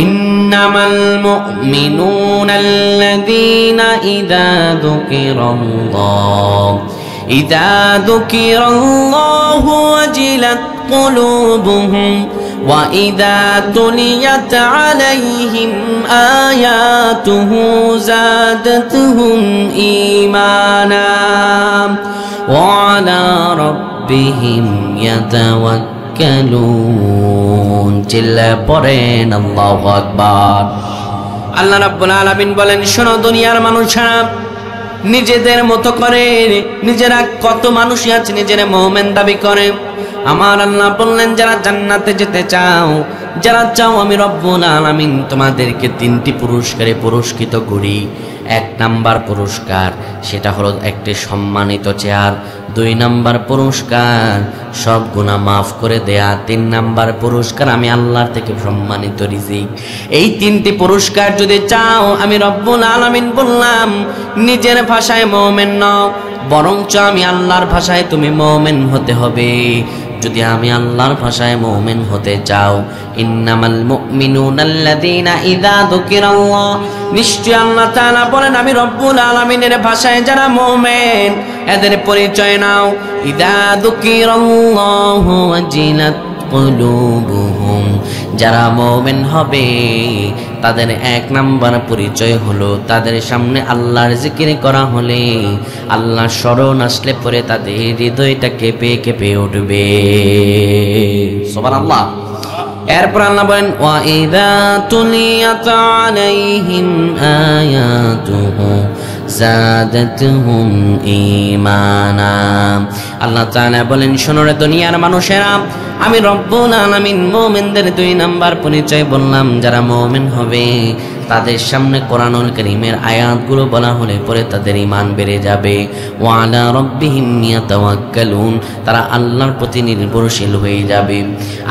ইন্নামাল মুমিনুনাল্লাযীনা ইযা যুকিরাল্লাহু ওয়াজিলাত কুলুবুহুম ওয়া ইযা তুলিয়াত আলাইহিম আয়াতুহু যাদাতুহুম ঈমানা ওয়া আলা রাব্বিহিম ইয়াতাওয়াক্কালুন। চিল্লায়ে পড়েন আল্লাহু আকবার। আল্লাহ রাব্বুল আলামিন বলেন, শোনো দুনিয়ার মানুষেরা, নিজেদের মতো করে নিজেরা কত মানুষই আছে নিজেরা মুমিন দাবি করে। আমার আল্লাহ বললেন, যারা জান্নাতে যেতে চাও, যারা চাও আমি রব্বুল আলামিন তোমাদেরকে তিনটি পুরস্কারে পুরস্কৃত করি। 1 নাম্বার পুরস্কার সেটা হলো একটি সম্মানিত চেয়ার। 2 নাম্বার পুরস্কার সব গুনাহ মাফ করে দেয়া। 3 নাম্বার পুরস্কার আমি আল্লাহর থেকে সম্মানিত রিজিক। এই 3টি পুরস্কার যদি চাও, আমি রব্বুল আলামিন বললাম নিজের ভাষায় মুমিন নও, বরঞ্চ আমি আল্লাহর ভাষায় তুমি মুমিন হতে হবে। যদি আমি আল্লাহর ভাষায় মুমিন হতে চাও, ইন্নামাল মুমিনুনাল্লাযীনা ইযা যুকিরাল্লাহ, নিশ্চয় আল্লাহ তাআলা বলেন আমি রব্বুল আলামিনের ভাষায় যারা মুমিন এদের পরিচয় নাও। ইযা যুকিরাল্লাহু ওয়াজিলাত কুলুবুহুম, যারা মুমিন হবে তাদের 1 নাম্বার পরিচয় হলো তাদের সামনে আল্লাহর জিকির করা হলে, আল্লাহর স্মরণ আসলে পরে তাদের হৃদয়টা কেঁপে কেঁপে উঠবে। সুবহানাল্লাহ। এরপর আল্লাহ বলেন, ওয়া ইযা তুলিয়াত আলাইহিম আয়াতুহু যাদাতুহুম ঈমানা। আল্লাহ তাআলা বলেন, শোনো রে দুনিয়ার মানুষেরা, আমি রব্বুল আলামিন মুমিনদের 2 নাম্বার পরিচয় বললাম। যারা মুমিন হবে তাদের সামনে কোরআনুল কারীমের আয়াতগুলো বলা হলে পরে তাদের ঈমান বেড়ে যাবে। ওয়া আলা রাব্বিহিম ইয়াতাওয়াক্কালুন, তারা আল্লাহর প্রতি নির্ভরশীল হয়ে যাবে।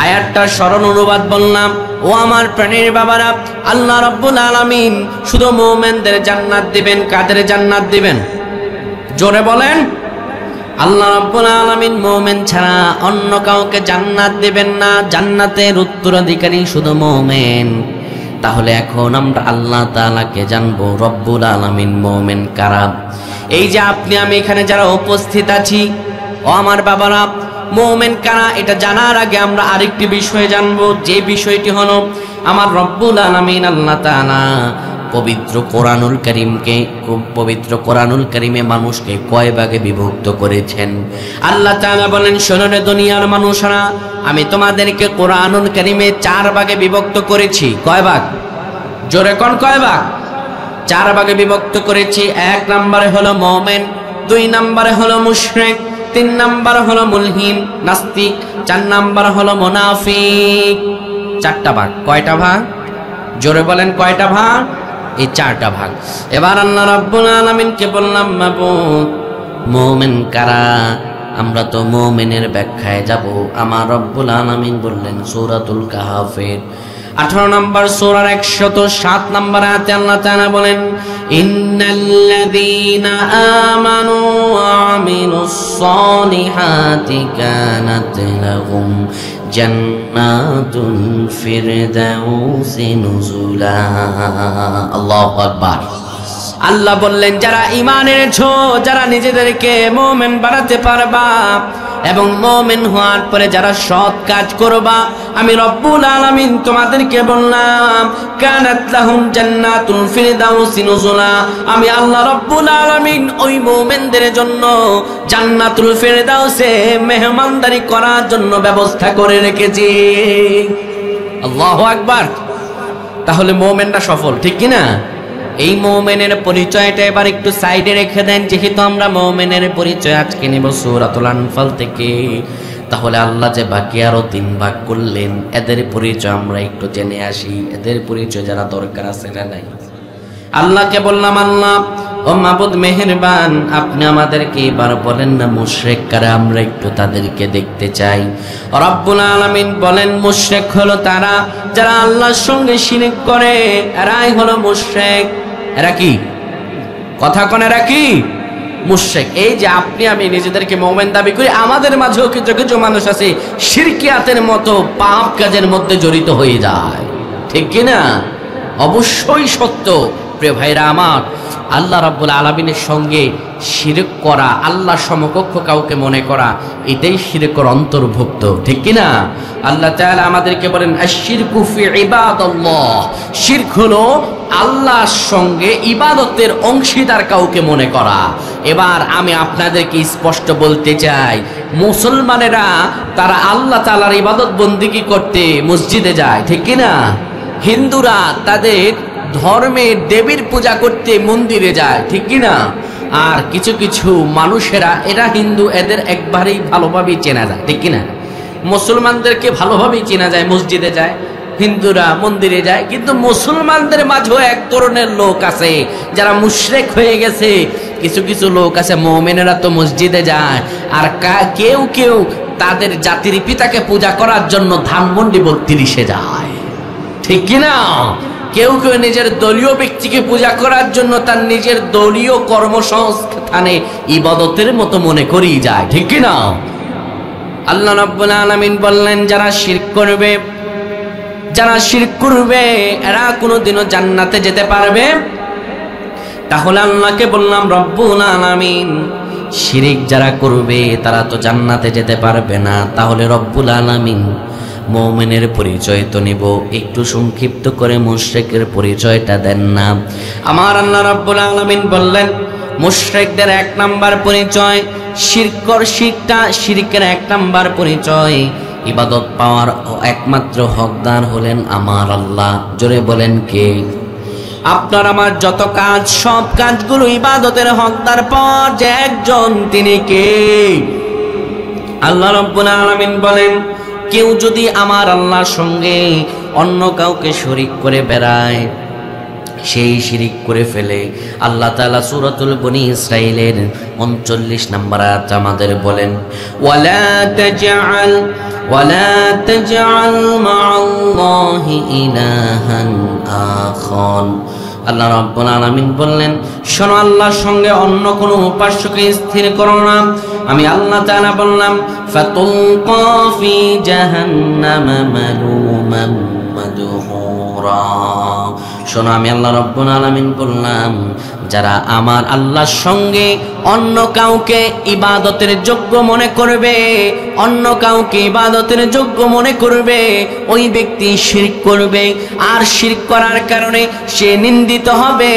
আয়াতটার সরল অনুবাদ বললাম। ও আমার প্রাণের বাবারা, আল্লাহ রাব্বুল আলামিন শুধু মুমিনদের জান্নাত দিবেন। কাদের জান্নাত দিবেন? জোরে বলেন। আল্লাহ রাব্বুল আলামিন মুমিন ছাড়া অন্য কাউকে জান্নাত দিবেন না। জান্নাতের উত্তরাধিকারী শুধু মুমিন। তাহলে এখন আমরা আল্লাহ তাআলাকে জানবো, রব্বুল আলামিন মুমিন কারা। এই যে আপনি আমি এখানে যারা উপস্থিত আছি, ও আমার বাবারা, মুমিন কারা এটা জানার আগে আমরা আরেকটি বিষয় জানবো। যে বিষয়টি হলো আমার রব্বুল আলামিন আল্লাহ তাআলা পবিত্র কোরআনুল কারীমকে, পবিত্র কোরআনুল কারীমে মানুষকে কয় ভাগে বিভক্ত করেছেন। আল্লাহ তাআলা বলেন, শোনো রে দুনিয়ার মানুষরা, আমি তোমাদেরকে কোরআনুল কারীমে 4 ভাগে বিভক্ত করেছি। কয় ভাগ? জোরে কোন কয় ভাগ? 4 ভাগে বিভক্ত করেছি। 1 নম্বরে হলো মুমিন, 2 নম্বরে হলো মুশরিক, 3 নম্বর হলো মুলহিন নাস্তিক, 4 নম্বর হলো মুনাফিক। 4টা ভাগ। কয়টা ভাগ? জোরে বলেন কয়টা ভাগ? এই 4টা ভাগ। এবার আল্লাহ রাব্বুল আলামিনকে বললাম, মাবুদ মুমিন কারা? আমরা তো মুমিনের ব্যাখ্যায় যাব। আমার রব্বুল আলামিন বললেন সূরাতুল কাহফের 18 নম্বর সূরার 107 নম্বর আয়াতে আল্লাহ তাআলা বলেন, ইন্নাল্লাযীনা আমানু ওয়া আমিলুস সালিহাতি কানাত লাহুম জান্নাতুল ফিরদাউসি নুজুলা। আল্লাহু আকবার। আল্লাহ বললেন, যারা ঈমান এনেছো, যারা নিজেদেরকে মুমিন বানাতে পারবা এবং মুমিন হওয়ার পরে যারা সৎ কাজ করবা, আমি রব্বুল আলামিন তোমাদেরকে বললাম কানাত লাহুম জান্নাতুল ফিরদাউসি নুজুলা। আমি আল্লাহ রব্বুল আলামিন ওই মুমিনদের জন্য জান্নাতুল ফিরদাউসে মেহমানদারি করার জন্য ব্যবস্থা করে রেখেছি। আল্লাহু আকবার। তাহলে মুমিনরা সফল, ঠিক কি না? এই মুমিনের পরিচয়টা এবার একটু সাইডে রেখে দেন, যেহেতু আমরা মুমিনের পরিচয় আজকে নিব সূরাতুল আনফাল থেকে। তাহলে আল্লাহ যে বাকি আরো 3 ভাগ করলেন, এদের পরিচয় আমরা একটু জেনে আসি। এদের পরিচয় যারা দরকার আছে না নাই? আল্লাহকে বললাম, আল্লাহ ও মাবুদ মেহেরবান, আপনি আমাদেরকে এবার বলেন না মুশরিক কারা, আমরা একটু তাদেরকে দেখতে চাই। রব্বুল আলামিন বলেন, মুশরিক হলো তারা যারা আল্লাহর সঙ্গে শিরক করে, এরাই হলো মুশরিক। এরা কি? কথা কোন? এরা কি? মুশরিক। এই যে আপনি আমি নিজেদেরকে মুমিন দাবি করি, আমাদের মাঝেও কিছু কিছু মানুষ আছে শিরকিয়াতের মতো পাপ কাজের মধ্যে জড়িত হয়ে যায়। ঠিক কিনা? অবশ্যই সত্য। প্রিয় ভাইরা আমার, আল্লাহ রাব্বুল আলামিনের সঙ্গে শিরক করা, আল্লাহ সমকক্ষ কাউকে মনে করা, এটাই শিরকের অন্তর্ভুক্ত, ঠিক কিনা? আল্লাহ তাআলা আমাদেরকে বলেন আশ-শিরকু ফি ইবাদাল্লাহ, শিরক হলো আল্লাহর সঙ্গে ইবাদতের অংশীদার কাউকে মনে করা। এবার আমি আপনাদেরকে স্পষ্ট বলতে চাই, মুসলমানেরা তারা আল্লাহ তাআলার ইবাদত বন্দেগী করতে মসজিদে যায়, ঠিক কিনা? হিন্দুরা তাদের ধর্মের দেবীর পূজা করতে মন্দিরে যায়, ঠিক কিনা? আর কিছু কিছু মানুষেরা, এরা হিন্দু, এদের একবারেই ভালোভাবেই চেনা যায়, ঠিক কিনা? মুসলমানদেরকে ভালোভাবেই চেনা যায়, মসজিদে যায়, হিন্দুরা মন্দিরে যায়। কিন্তু মুসলমানদের মাঝেও এক ধরনের লোক আছে যারা মুশরিক হয়ে গেছে। কিছু কিছু লোক আছে, মুমিনেরা তো মসজিদে যায়, আর কেউ কেউ তাদের জাতির পিতাকে পূজা করার জন্য ধানমন্ডি 32-এ যায়, ঠিক কিনা? কেউ কেউ নিজের দলীয় ব্যক্তিকে পূজা করার জন্য তার নিজের দলীয় কর্মসংস্থানে ইবাদতের মতো মনে করেই যায়, ঠিক কিনা? আল্লাহ রাব্বুল আলামিন বললেন, যারা শিরক করবে এরা কোনোদিনও জান্নাতে যেতে পারবে? তাহলে আল্লাহকে বললাম, রব্বুল আলামিন, শিরক যারা করবে তারা তো জান্নাতে যেতে পারবে না, তাহলে রব্বুল আলামিন মুমিনের পরিচয় তো নিব, একটু সংক্ষিপ্ত করে মুশরিকের পরিচয়টা দেন না। আমার আল্লাহ রাব্বুল আলামিন বললেন, মুশরিকদের 1 নাম্বার পরিচয় শিরকের 1 নাম্বার পরিচয়, ইবাদত পাওয়ার একমাত্র হকদার হলেন আমার আল্লাহ। জোরে বলেন কে? আপনার আমার যত কাজ, সব কাজগুলো ইবাদতের হকদার পাওয়ার যে একজন, তিনি কে? আল্লাহ রাব্বুল আলামিন বলেন, কেউ যদি আমার আল্লাহর সঙ্গে অন্য কাউকে শরীক করে বেড়ায়, সেই শিরিক করে ফেলে। আল্লাহ তাআলা সূরাতুল বনী ইসরাঈলের 39 নম্বর আয়াত আমাদের বলেন, ওয়ালা তাজআল মা'আল্লাহি ইলাহান আখার। আল্লাহ রাব্বুল আলামিন বললেন, শোনো, আল্লাহর সঙ্গে অন্য কোনো উপাস্যকে স্থির করো না। আমি আল্লাহ তাআলা বললাম, ফাতুলকা ফি জাহান্নামা মালুমান মাদহুরা। শোনো, আমি আল্লাহ রাব্বুল আলামিন বললাম, যারা আমার আল্লাহর সঙ্গে অন্য কাউকে ইবাদতের যোগ্য মনে করবে, অন্য কাউকে ইবাদতের যোগ্য মনে করবে, ওই ব্যক্তি শিরক করবে। আর শিরক করার কারণে সে নিন্দিত হবে,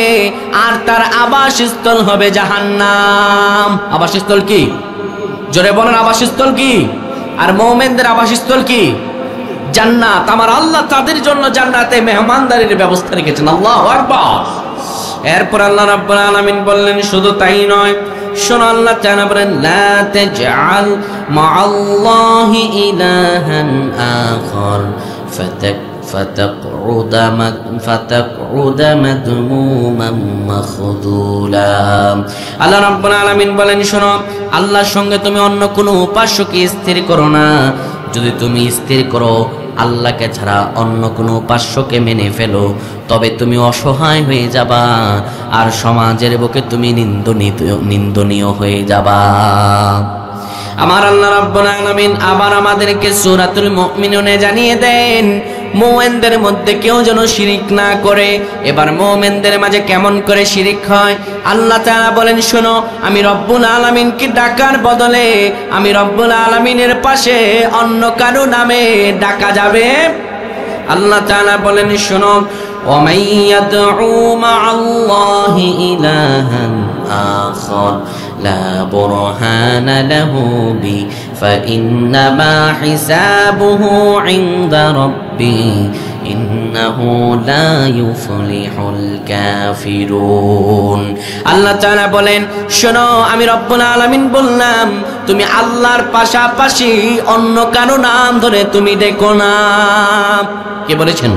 আর তার আবাসস্থল হবে জাহান্নাম। আবাসস্থল কি? জোরে বলেন, আবাসস্থল কি? আর মুমিনদের আবাসস্থল কি? জান্নাত। আমার আল্লাহ তাদের জন্য জান্নাতে মেহমানদারির ব্যবস্থা রেখেছেন। আল্লাহু আকবার। এরপর আল্লাহ রাব্বুল আলামিন বললেন, শুধু তাই নয়, শোনো, আল্লাহ তাআলা বলেন, লা তাজআল মা'আল্লাহি ইলাহান আখার ফাতাকউদা মাদমুমান মাখযুলা। আল্লাহ রাব্বুল আলামিন বলেন, শোনো, আল্লাহর সঙ্গে তুমি অন্য কোনো উপাস্যকে স্থির করো না। যদি তুমি স্থির করো, আল্লাহকে ছাড়া অন্য কোনো উপাস্যকে মেনে ফেলো, তবে তুমি অসহায় হয়ে যাবা, আর সমাজের বুকে তুমি নিন্দনীয় হয়ে যাবা। আমার আল্লাহ রাব্বুল আলামিন আবার আমাদেরকে সূরাতুল মুমিনুনে জানিয়ে দেন, মুমিনদের মধ্যে কেউ যেন শিরিক না করে। এবার মুমিনদের মাঝে কেমন করে শিরিক হয়? আল্লাহ তাআলা বলেন, শোনো, আমি রব্বুল আলামিনকে ডাকার বদলে আমি রব্বুল আলামিনের পাশে অন্য কারো নামে ডাকা যাবে। আল্লাহ তাআলা বলেন, শোনো, ওয়ামান ইয়াদউ মা'আল্লাহি ইলাহান আখার লা বুরহানা লাহু বি ফাইন্নামা হিসাবুহু ইনদা রাব্বি ইন্নাহু লা ইউফলিহুল কাফিরুন। আল্লাহ তাআলা বলেন, শোনো, আমি রব্বুল আলামিন বললাম, তুমি আল্লাহর পাশাপাশি অন্য কারো নাম ধরে তুমি ডেকো না। কে বলেছেন?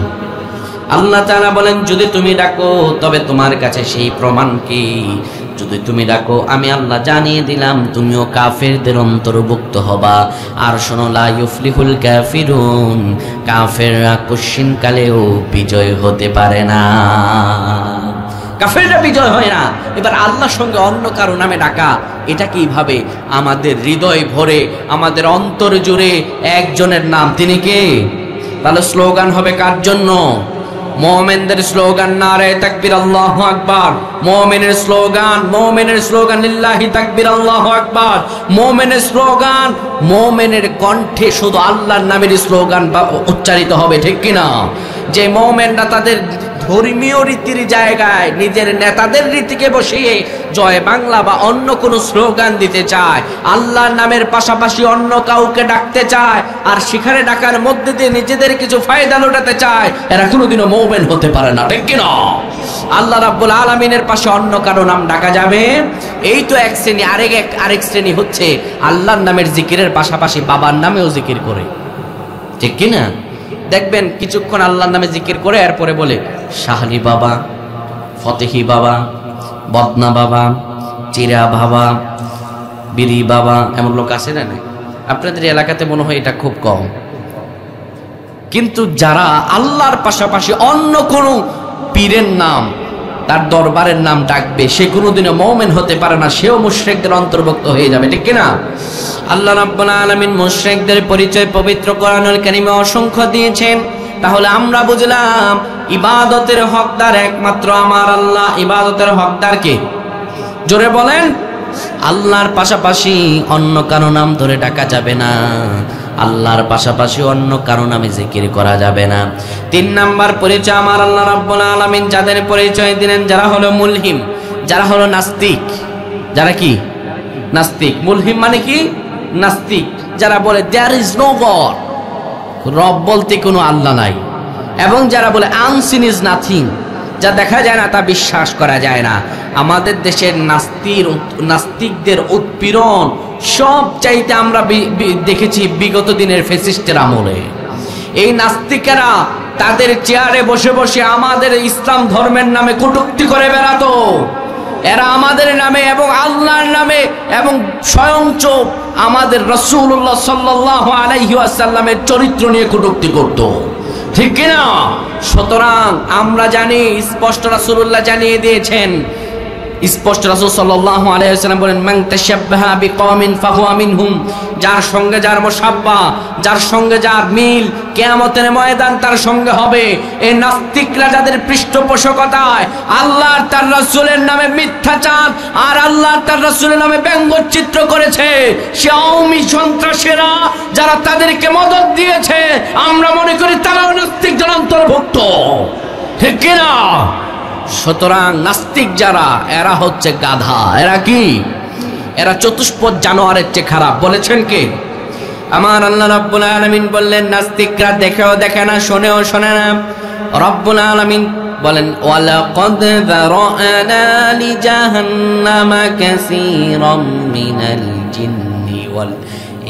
আল্লাহ তাআলা বলেন, যদি তুমি ডাকো তবে তোমার কাছে সেই প্রমাণ কি? যদি তুমি ডাকো, আমি আল্লাহ জানিয়ে দিলাম, তুমিও কাফেরদের অন্তর্ভুক্ত হবা। আর শোনো, লা ইউফলিহুল কাফিরুন, কাফেররা কোশ্চিন কালেও বিজয় হতে পারে না। কাফেররা বিজয় হয় না। এবার আল্লাহর সঙ্গে অন্য কারো নামে ডাকা, এটা কিভাবে? আমাদের হৃদয় ভরে, আমাদের অন্তর জুড়ে একজনের নাম, তিনি কে? তাহলে স্লোগান হবে কার জন্য? মুমিনদের স্লোগান নারে তাকবীর আল্লাহু আকবার। মুমিনের স্লোগান লিল্লাহি তাকবীর আল্লাহু আকবার। মুমিনের স্লোগান, মুমিনের কণ্ঠে শুধু আল্লাহর নামের স্লোগান উচ্চারিত হবে, ঠিক কি না? যে মুমিনরা তাদের ধর্মীয় রীতির জায়গায় নিজের নেতাদের রীতিকে বসিয়ে জয় বাংলা বা অন্য কোনো স্লোগান দিতে চায়, আল্লাহর নামের পাশাপাশি অন্য কাউকে ডাকতে চায়, আর সেখানে ডাকার মধ্যে দিয়ে নিজেদের কিছু ফায়দা লোটাতে চায়, এরা কোনোদিনও মুমিন হতে পারে না, ঠিক কি না? আল্লাহ রাব্বুল আলামিনের পাশে অন্য কারো নাম ডাকা যাবে? এই তো এক শ্রেণী। আরেক শ্রেণী হচ্ছে আল্লাহর নামের জিকিরের পাশাপাশি বাবার নামেও জিকির করে, ঠিক কি না? দেখবেন কিছুক্ষণ আল্লাহর নামে জিকির করে এরপরে বলে শাহলি বাবা, ফতেহি বাবা, বদনা বাবা, চিরা বাবা, বিরি বাবা, এমন লোক আছে না? আপনাদের এলাকাতে মনে হয় এটা খুব কম। কিন্তু যারা আল্লাহর পাশাপাশি অন্য কোনো পীরের নাম, তার দরবারের নাম ডাকবে, সে কোনোদিনও মুমিন হতে পারে না, সেও মুশরিকদের অন্তর্ভুক্ত হয়ে যাবে, ঠিক কি না? আল্লাহ রাব্বুল আলামিন মুশরিকদের পরিচয় পবিত্র কোরআনুল কারীমে অসংখ্য দিয়েছেন। তাহলে আমরা বুঝলাম ইবাদতের হকদার একমাত্র আমার আল্লাহ। ইবাদতের হকদার কে? জোরে বলেন। আল্লাহর পাশাপাশি অন্য কারো নাম ধরে ডাকা যাবে না, আল্লাহর পাশাপাশি অন্য কারো নামে জিকির করা যাবে না। 3 নাম্বার পরিচয় আমার আল্লাহ রাব্বুল আলামিন যাদের পরিচয় দিলেন, যারা হলো মুলহিম, যারা হলো নাস্তিক। যারা কি? নাস্তিক। মুলহিম মানে কি? নাস্তিক। যারা বলে দেয়ার ইজ নো গড, রব বলতে কোনো আল্লাহ নাই, এবং যারা বলে আনসিন ইজ নাথিং, যা দেখা যায় না তা বিশ্বাস করা যায় না। আমাদের দেশের নাস্তিকদের উৎপীড়ন সব চাইতে আমরা দেখেছি বিগত দিনের ফ্যাসিস্টের আমলে। এই নাস্তিকেরা তাদের চেয়ারে বসে বসে আমাদের ইসলাম ধর্মের নামে কটূক্তি করে বেড়াতো। এরা আমাদের নামে এবং আল্লাহর নামে এবং স্বয়ংচ আমাদের রাসূলুল্লাহ সাল্লাল্লাহু আলাইহি ওয়াসাল্লামের চরিত্র নিয়ে কটূক্তি করত, ঠিক কিনা? সুতরাং আমরা জানি, স্পষ্ট রাসূলুল্লাহ জানিয়ে দিয়েছেন, স্পষ্ট রাসূল সাল্লাল্লাহু আলাইহি ওয়াসাল্লাম বলেন মান তাশাব্বাহা বিকওমিন ফাহুয়া মিনহুম। যার সঙ্গে যার মুশাব্বা, যার সঙ্গে যার মিল, কিয়ামতের ময়দান তার সঙ্গে হবে। এই নাস্তিকরা যাদের পৃষ্ঠপোষকতায় আল্লাহ তার রাসূলের নামে মিথ্যাচার আর আল্লাহ তার রাসূলের নামে ব্যঙ্গচিত্র করেছে, সে আওয়ামী সন্ত্রাসীরা যারা তাদেরকে মদদ দিয়েছে, আমরা মনে করি তারাও নাস্তিকদের অন্তর্ভুক্ত, ঠিক কিনা? সুতরাং নাস্তিক যারা, এরা হচ্ছে গাধা। এরা কি? এরা চতুষ্পদ জানোয়ারের চেয়ে খারাপ। বলেছেন কে? আমার আল্লাহ রাব্বুল আলামিন বললেন নাস্তিকরা দেখেও দেখে না, শোনেও শোনে না। রব্বুল আলামিন বলেন ওয়ালাকাদ যারানা লিজাহান্নামা কাসীরাম মিনাল জিন্নি ওয়াল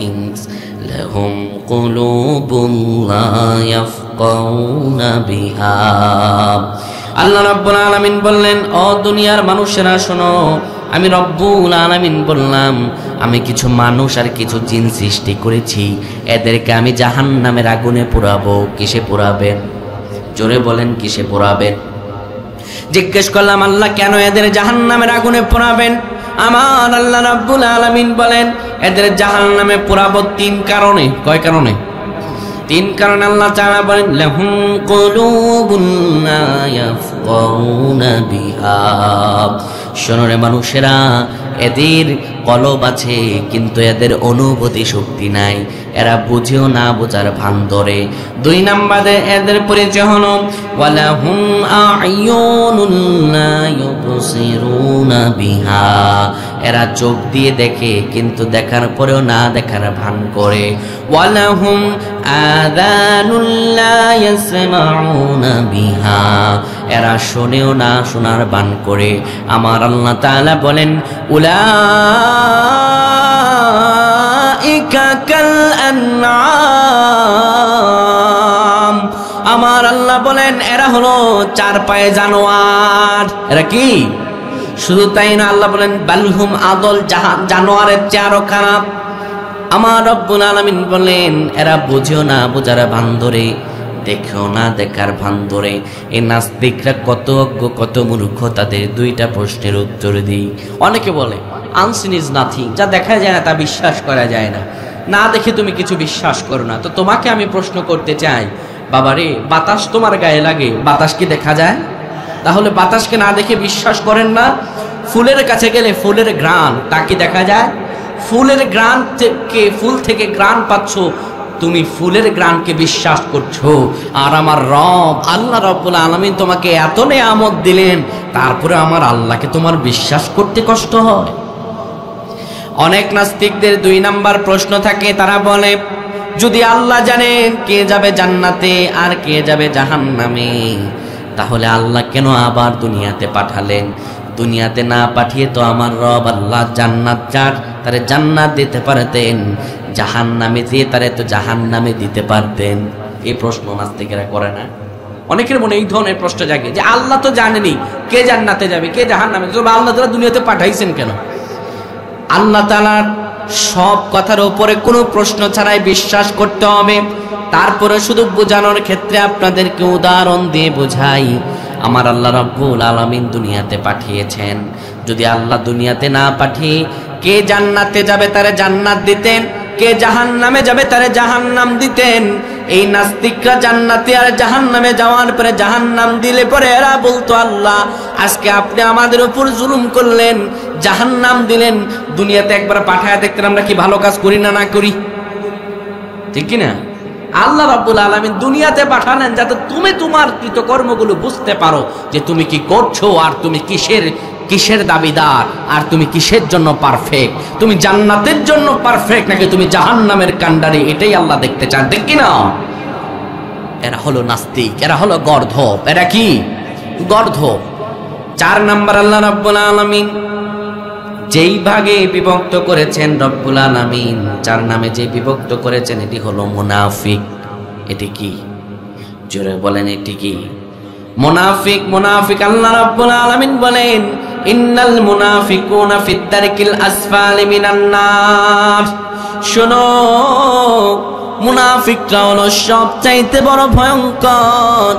ইনস লাহুম কুলুবুন লা ইয়াফকাহুনা বিহা। আল্লাহ রাব্বুল আলামিন বললেন ও দুনিয়ার মানুষেরা শোনো, আমি রব্বুল আলামিন বললাম আমি কিছু মানুষ আর কিছু জিন সৃষ্টি করেছি, এদেরকে আমি জাহান্নামের আগুনে পোড়াবো। কিসে পোড়াবেন? জোরে বলেন, কিসে পোড়াবেন? জিজ্ঞেস করলাম আল্লাহ কেন এদের জাহান্নামের আগুনে পোড়াবেন? আমার আল্লাহ রাব্বুল আলামিন বলেন এদের জাহান্নামে পোড়াবো 3 কারণে। কয় কারণে? 3 কারণে আল্লাহ তাআলা বলেন লাহুম কুলুবুন লা ইয়াফকাহুনা বিহা। শোনো রে মানুষেরা, এদের কলব আছে কিন্তু এদের অনুভূতি শক্তি নাই, এরা বুঝেও না বোঝার ভান ধরে। 2 নম্বরে এদের পরিচয় হলো ওয়ালাহুম আ'য়ুনুন লা ইউবসিরুনা বিহা। এরা চোখ দিয়ে দেখে কিন্তু দেখার পরেও না দেখার ভান করে। ওয়ালাহুম আযানুন লা ইয়াসমাউনা বিহা। এরা শোনেও না শোনার ভান করে। আমার আল্লাহ তাআলা বলেন উলাইকা কাল আনআম। আমার আল্লাহ বলেন এরা হলো 4 পায়ে জানোয়ার। এরা কি? শুধু তাই না, আল্লাহ বলেন বালহুম আদল, জানোয়ারের চেয়ে আরো খারাপ। আমার রব্বুল আলামিন বলেন এরা বুঝেও না বোঝার ভান ধরে, দেখেও না দেখার ভান ধরে। এই নাস্তিকরা কত অজ্ঞ, কত মূর্খ, তাদের 2টা প্রশ্নের উত্তর দিই। অনেকে বলে আনসিন ইজ নাথিং, যা দেখা যায় না তা বিশ্বাস করা যায় না, না দেখে তুমি কিছু বিশ্বাস করো না। তো তোমাকে আমি প্রশ্ন করতে চাই, বাবারে বাতাস তোমার গায়ে লাগে, বাতাস কি দেখা যায়? তাহলে বাতাসকে না দেখে বিশ্বাস করেন না? ফুলের কাছে গেলে ফুলের ঘ্রাণ তা কি দেখা যায়? ফুলের ঘ্রাণ থেকে, ফুল থেকে ঘ্রাণ পাচ্ছ, তুমি ফুলের ঘ্রাণকে বিশ্বাস করছো। আর আমার রব আল্লাহ রাব্বুল আলামিন তোমাকে এত নেয়ামত দিলেন, তারপরে আমার আল্লাহকে তোমার বিশ্বাস করতে কষ্ট হয়। অনেক নাস্তিকদের 2 নাম্বার প্রশ্ন থাকে, তারা বলে যদি আল্লাহ জানেন কে যাবে জান্নাতে আর কে যাবে জাহান্নামে, তাহলে আল্লাহ কেন আবার দুনিয়াতে পাঠালেন? দুনিয়াতে না পাঠিয়ে তো আমার রব আল্লাহ জান্নাত যার তারে জান্নাত দিতে পারতেন, জাহান্নামে দিয়ে তারে তো জাহান্নামে দিতে পারতেন। এই প্রশ্ন নাস্তিকেরা করে না? অনেকের মনে এই ধরনের প্রশ্ন জাগে যে আল্লাহ তো জানেনি কে জান্নাতে যাবে কে জাহান্নামে, তবে আল্লাহ তাআলা দুনিয়াতে পাঠাইছেন কেন? আল্লাহ তাআলার সব কথার উপরে কোনো প্রশ্ন ছাড়াই বিশ্বাস করতে হবে। তারপরে শুধু বোঝানোর ক্ষেত্রে আপনাদেরকে উদাহরণ দিয়ে বোঝাই, আমার আল্লাহ রাব্বুল আলামিন দুনিয়াতে পাঠিয়েছেন। যদি আল্লাহ দুনিয়াতে না পাঠিয়ে কে জান্নাতে যাবে তারে জান্নাত দিতেন, কে জাহান্নামে যাবে তারে জাহান্নাম দিতেন। এই নাস্তিকরা জান্নাতে আর জাহান্নামে যাওয়ার পরে জাহান্নাম দিলে পরে এরা বলতো আল্লাহ আজকে আপনি আমাদের উপর জুলুম করলেন, জাহান্নাম দিলেন, দুনিয়াতে একবার পাঠায় দেখতেন আমরা কি ভালো কাজ করি না না করি, ঠিক কি না? আল্লাহ রাব্বুল আলামিন দুনিয়াতে পাঠালেন যাতে তুমি তোমার কৃতকর্মগুলো বুঝতে পারো যে তুমি কি করছো আর তুমি কিসের দাবিদার আর তুমি কিসের জন্য পারফেক্ট। তুমি জান্নাতের জন্য পারফেক্ট নাকি তুমি জাহান্নামের কান্ডারি, এটাই আল্লাহ দেখতে চান, ঠিক কি না? এরা হলো নাস্তিক, এরা হলো গর্ধপ। এরা কি গর্ধপ? 4 নাম্বার আল্লাহ রাব্বুল আলামিন যেই ভাগে বিভক্ত করেছেন রব্বুল আলামিন, 4 নামে যে বিভক্ত করেছেন এটি হলো মুনাফিক। এটি কি? জোরে বলেন, এটি কি? মুনাফিক। মুনাফিক আল্লাহ রাব্বুল আলামিন বলেন ইন্নাল মুনাফিকুনা ফিদ দারকিল আসফালি মিনান নার। শোনো, মুনাফিকরা হলো সবচাইতে বড় ভয়ঙ্কর।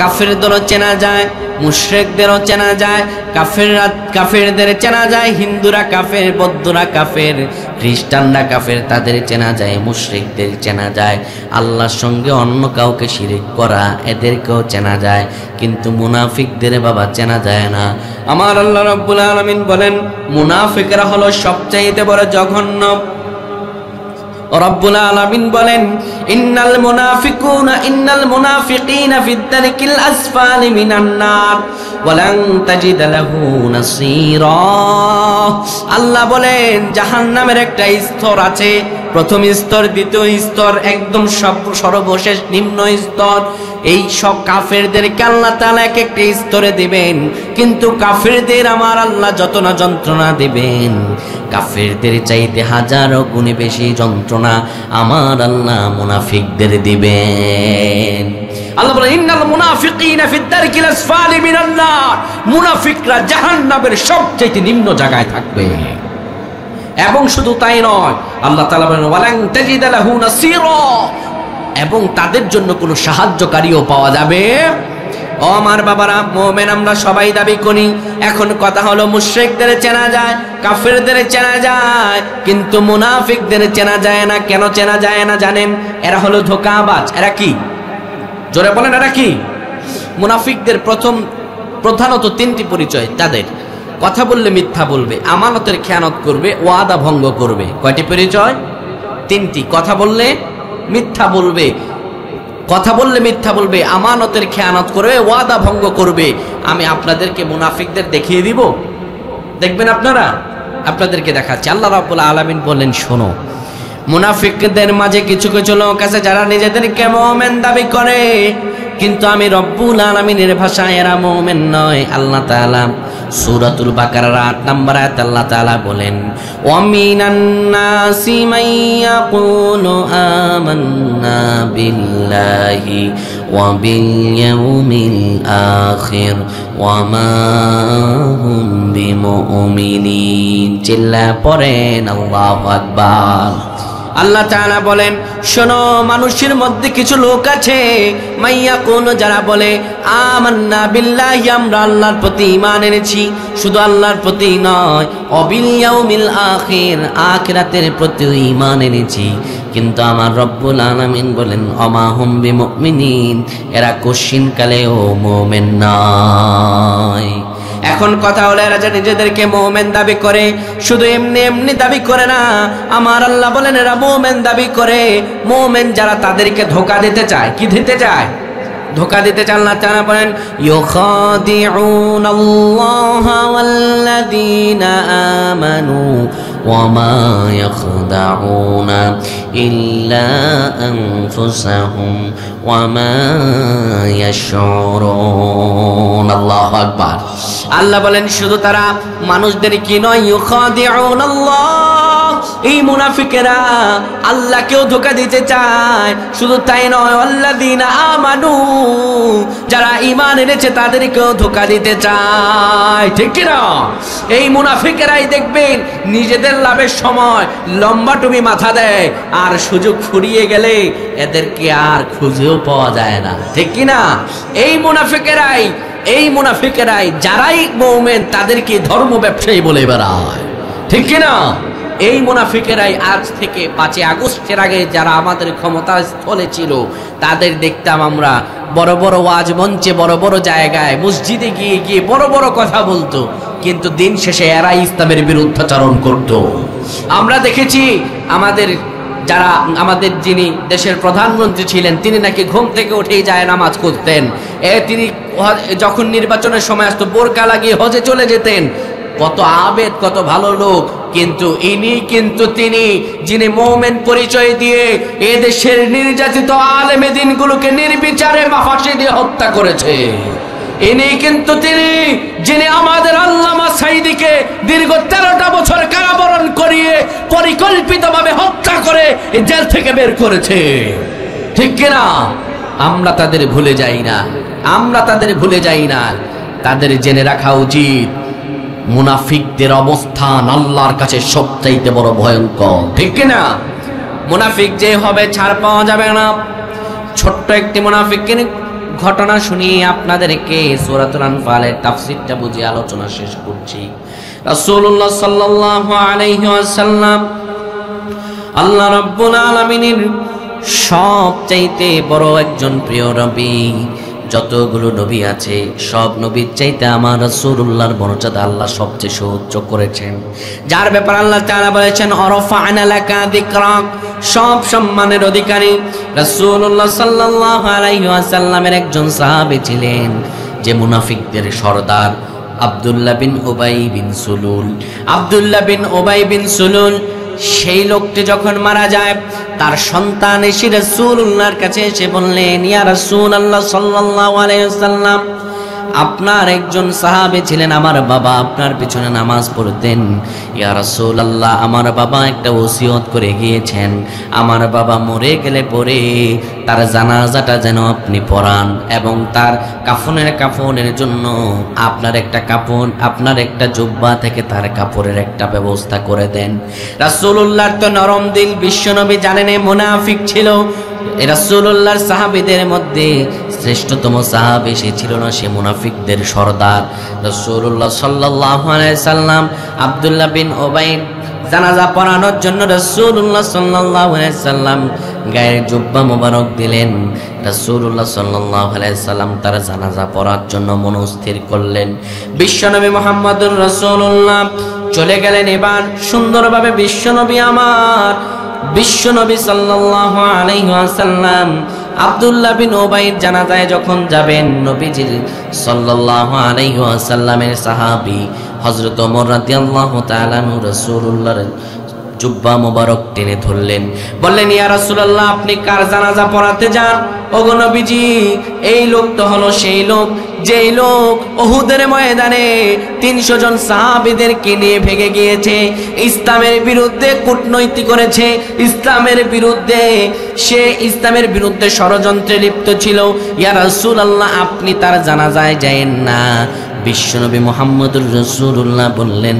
কাফেরদেরও চেনা যায়, মুশরিকদেরও চেনা যায়, কাফেরদের চেনা যায়, হিন্দুরা কাফের, বৌদ্ধরা কাফের, খ্রিস্টানরা কাফের, তাদের চেনা যায়, মুশরিকদের চেনা যায়, আল্লাহর সঙ্গে অন্য কাউকে শিরিক করা এদেরকেও চেনা যায়, কিন্তু মুনাফিকদের বাবা চেনা যায় না। আমার আল্লাহ রাব্বুল আলামিন বলেন মুনাফিকরা হলো সবচাইতে বড় জঘন্য। রব্বুল আলামিন বলেন ইন্নাল মুনাফিকিনা ফিদ দারকিল আসফালি মিনান নার ওয়া লান তাজিদা লাহু নাসীরা। আল্লাহ বলেন জাহান্নামের একটা স্তর আছে, প্রথম স্তর, দ্বিতীয় স্তর, একদম সর্বশেষ নিম্ন স্তর। এই সব কাফেরদেরকে আল্লাহ তাআলা এক একটা স্তরে দিবেন, কিন্তু কাফেরদের আমার আল্লাহ যত না যন্ত্রণা দিবেন, কাফেরদের চাইতে হাজারো গুণে বেশি যন্ত্রণা আমার আল্লাহ মুনাফিকদের দিবেন। আল্লাহ বলেন ইন্নাল মুনাফিকিনা ফিদ দারকিল আসফালি মিনান নার। মুনাফিকরা জাহান্নামের সবচেয়ে নিম্ন জায়গায় থাকবে। এবং শুধু তাই নয়, আল্লাহ তাআলা বলেন ওয়া লান তাজিদা লাহু নাসীরা, এবং তাদের জন্য কোনো সাহায্যকারীও পাওয়া যাবে। ও আমার বাবারা, মুমিন আমরা সবাই দাবি করি। এখন কথা হলো মুশরিকদের চেনা যায়, কাফেরদের চেনা যায়, কিন্তু মুনাফিকদের চেনা যায় না। কেন চেনা যায় না জানেন? এরা হলো ধোঁকাবাজ। এরা কি? জোরে বলেন, এরা কি? মুনাফিকদের প্রধানত 3টি পরিচয় তাদের। কথা বললে মিথ্যা বলবে, আমানতের খেয়ানত করবে, ওয়াদা ভঙ্গ করবে। কয়টি পরিচয়? 3টি। কথা বললে মিথ্যা বলবে, আমানতের খেয়ানত করবে, ওয়াদা ভঙ্গ করবে। আমি আপনাদেরকে মুনাফিকদের দেখিয়ে দিব, দেখবেন আপনারা? আপনাদেরকে দেখাচ্ছি। আল্লাহ রাব্বুল আলামিন বলেন শোনো, মুনাফিকদের মাঝে কিছু কিছু লোক আছে যারা নিজেদেরকে মুমিন দাবি করে, কিন্তু আমি রব্বুল আলামিনের ভাষায় এরা মুমিন নয়। আল্লাহ তাআলা সূরাতুল বাকারার 8 নম্বর আয়াতে আল্লাহ তাআলা বলেন ওয়া মিনান নাসি মান ইয়াকুলু আমান্না বিল্লাহি ওয়া বিল ইয়াউমিল আখির ওয়া মা হুম বিমুমিনিন। চিল্লা পড়েন আল্লাহু আকবার। আল্লাহ তাআলা বলেন, শোনো মানুষের মধ্যে কিছু লোক আছে মাইয়া কোন যারা বলে আমান্না বিল্লাহি, আমরা আল্লাহর প্রতি ঈমান এনেছি, শুধু আল্লাহর প্রতি নয় অবিল ইয়াউমিল আখির, আখিরাতের প্রতি ঈমান এনেছি, কিন্তু আমার রব্বুল আলামিন বলেন অমা হুম বিমুমিনিন, এরা কশিনকালেও মুমিন নয়। এখন কথা হলো এরা যে নিজেদেরকে মুমিন দাবি করে, শুধু এমনি এমনি দাবি করে না, আমার আল্লাহ বলেন এরা মুমিন দাবি করে। মুমিন যারা তাদেরকে ধোঁকা দিতে চায়, কি দিতে চায়? ধোঁকা দিতে চান। আল্লাহ তাআলা বলেন ইউখাদিউনাল্লাহা ওয়াল্লাযীনা আমানু ওয়া মা ইয়াখদাউনা ইল্লা আনফুসাহুম ওয়া মা ইয়াশউরুন। আল্লাহু আকবার। আল্লাহ বলেন শুধু তারা মানুষদের কি নয়, ইউখাদিউনাল্লাহ, এই মুনাফিকেরা আল্লাহকেও ধোঁকা দিতে চায়, শুধু তাই নয় আল্লাযীনা আমানু, যারা ঈমান এনেছে তাদেরকেও ধোঁকা দিতে চায়, ঠিক কি না? এই মুনাফিকেরাই দেখবেন নিজেদের লাভের সময় লম্বা টুপি মাথা দেয়, আর সুযোগ ফুরিয়ে গেলে এদেরকে আর খুঁজেও পাওয়া যায় না, ঠিক কি না? এই মুনাফিকেরাই যারাই মুমিন তাদেরকে ধর্ম ব্যবসায়ী বলে বেড়ায়, ঠিক কি না? এই মুনাফিকেরাই আজ থেকে 5 আগস্টের আগে যারা আমাদের ক্ষমতার স্থলে ছিল তাদের দেখতাম আমরা বড় বড় ওয়াজ মঞ্চে, বড় বড় জায়গায়, মসজিদে গিয়ে গিয়ে বড় বড় কথা বলতো, কিন্তু দিন শেষে এরাই ইসলামের বিরুদ্ধাচরণ করত। আমরা দেখেছি আমাদের যিনি দেশের প্রধানমন্ত্রী ছিলেন তিনি নাকি ঘুম থেকে উঠেই যায় নামাজ করতেন। তিনি যখন নির্বাচনের সময় আসতো বোরকা লাগিয়ে হজে চলে যেতেন। কত আবেদ, কত ভালো লোক, কিন্তু তিনি যিনি মুমিন পরিচয় দিয়ে এদেশের নির্যাতিত আলেমে দিনগুলোকে নির্বিচারে ফাঁসি দিয়ে হত্যা করেছে। তিনি যিনি আমাদের আল্লামা সাঈদীকে দীর্ঘ 13টা বছর কারাবরণ করিয়ে পরিকল্পিতভাবে হত্যা করে জেল থেকে বের করেছে, ঠিক কিনা? আমরা তাদের ভুলে যাই না, তাদের জেনে রাখা উচিত মুনাফিকদের অবস্থান আল্লাহর কাছে সবচাইতে বড় ভয়ঙ্কর, ঠিক কিনা? মুনাফিক যে হবে ছাড় পাওয়া যাবে না। ছোট্ট একটি মুনাফিকের ঘটনা শুনিয়ে আপনাদেরকে সূরাতুল আনফালের তাফসীরটা বুঝিয়ে আলোচনা শেষ করছি। রাসূলুল্লাহ সাল্লাল্লাহু আলাইহি ওয়াসাল্লাম আল্লাহ রাব্বুল আলামিনের সবচাইতে বড় একজন প্রিয় নবী। যতগুলো নবী আছে সব নবীর চাইতে আমার রাসূলুল্লাহর মর্যাদা আল্লাহ সবচেয়ে সুউচ্চ করেছেন, যার ব্যাপার আল্লাহ তাআলা বলেছেন অরফা'না লাকা যিকরাক, সব সম্মানের অধিকারী রাসূলুল্লাহ সাল্লাল্লাহু আলাইহি ওয়াসাল্লামের একজন সাহাবী ছিলেন যে মুনাফিকদের সরদার আব্দুল্লাহ বিন উবাই বিন সুলুল। সেই লোকটি যখন মারা যায় তার সন্তান এসে রাসূলুল্লাহর কাছে এসে বললেন ইয়া রাসূলুল্লাহ সাল্লাল্লাহু আলাইহি ওয়াসাল্লাম, আপনার একজন সাহাবী ছিলেন, আমার বাবা আপনার পিছনে নামাজ পড়তেন। ইয়া রাসূলুল্লাহ, আমার বাবা একটা ওসিয়ত করে গিয়েছেন, আমার বাবা মরে গেলে পরে তার জানাজাটা যেন আপনি পড়ান এবং তার কাফনের জন্য আপনার একটা জুব্বা থেকে তার কাপড়ের একটা ব্যবস্থা করে দেন। রাসূলুল্লাহর তো নরম দিল, বিশ্বনবী জানেন মুনাফিক ছিল। রাসূলুল্লাহর সাহাবীদের মধ্যে শ্রেষ্ঠতম সাহাবী সে ছিল না, সে মুনাফিকদের সরদার। রাসূলুল্লাহ সাল্লাল্লাহু আলাইহি সাল্লাম আব্দুল্লাহ বিন উবাই জানাজা পড়ানোর জন্য রাসূলুল্লাহ সাল্লাল্লাহু আলাইহি সাল্লাম গায়ে জুব্বা মোবারক দিলেন। রাসূলুল্লাহ সাল্লাল্লাহু আলাইহি সাল্লাম তার জানাজা পড়ার জন্য মনস্থির করলেন। বিশ্বনবী মুহাম্মদুর রাসূলুল্লাহ চলে গেলেন। এবার সুন্দরভাবে বিশ্বনবী সাল্লাল্লাহু আলাইহি ওয়াসাল্লাম আব্দুল্লাহ বিন উবাইর জানাজায় যখন যাবেন, নবীজি সাল্লাল্লাহু আলাইহি ওয়াসাল্লামের সাহাবী হযরত ওমর রাদিয়াল্লাহু তাআলা আনহু রাসূলুল্লাহর জুব্বা মোবারক টেনে ধরলেন, বললেন ইয়া রাসূলুল্লাহ, আপনি কার জানাজা পড়াতে যান? ওগো নবীজি, এই লোক তো হলো সেই লোক যেই লোক উহুদের ময়দানে 300 জন সাহাবীদেরকে নিয়ে ভেগে গিয়েছে, ইসলামের বিরুদ্ধে কূটনৈতিক করেছে, ইসলামের বিরুদ্ধে ষড়যন্ত্রে লিপ্ত ছিল। ইয়া রাসূলুল্লাহ, আপনি তার জানাজায় যায়েন না, বিশ্বনবী মুহাম্মদুর রাসূলুল্লাহ বললেন,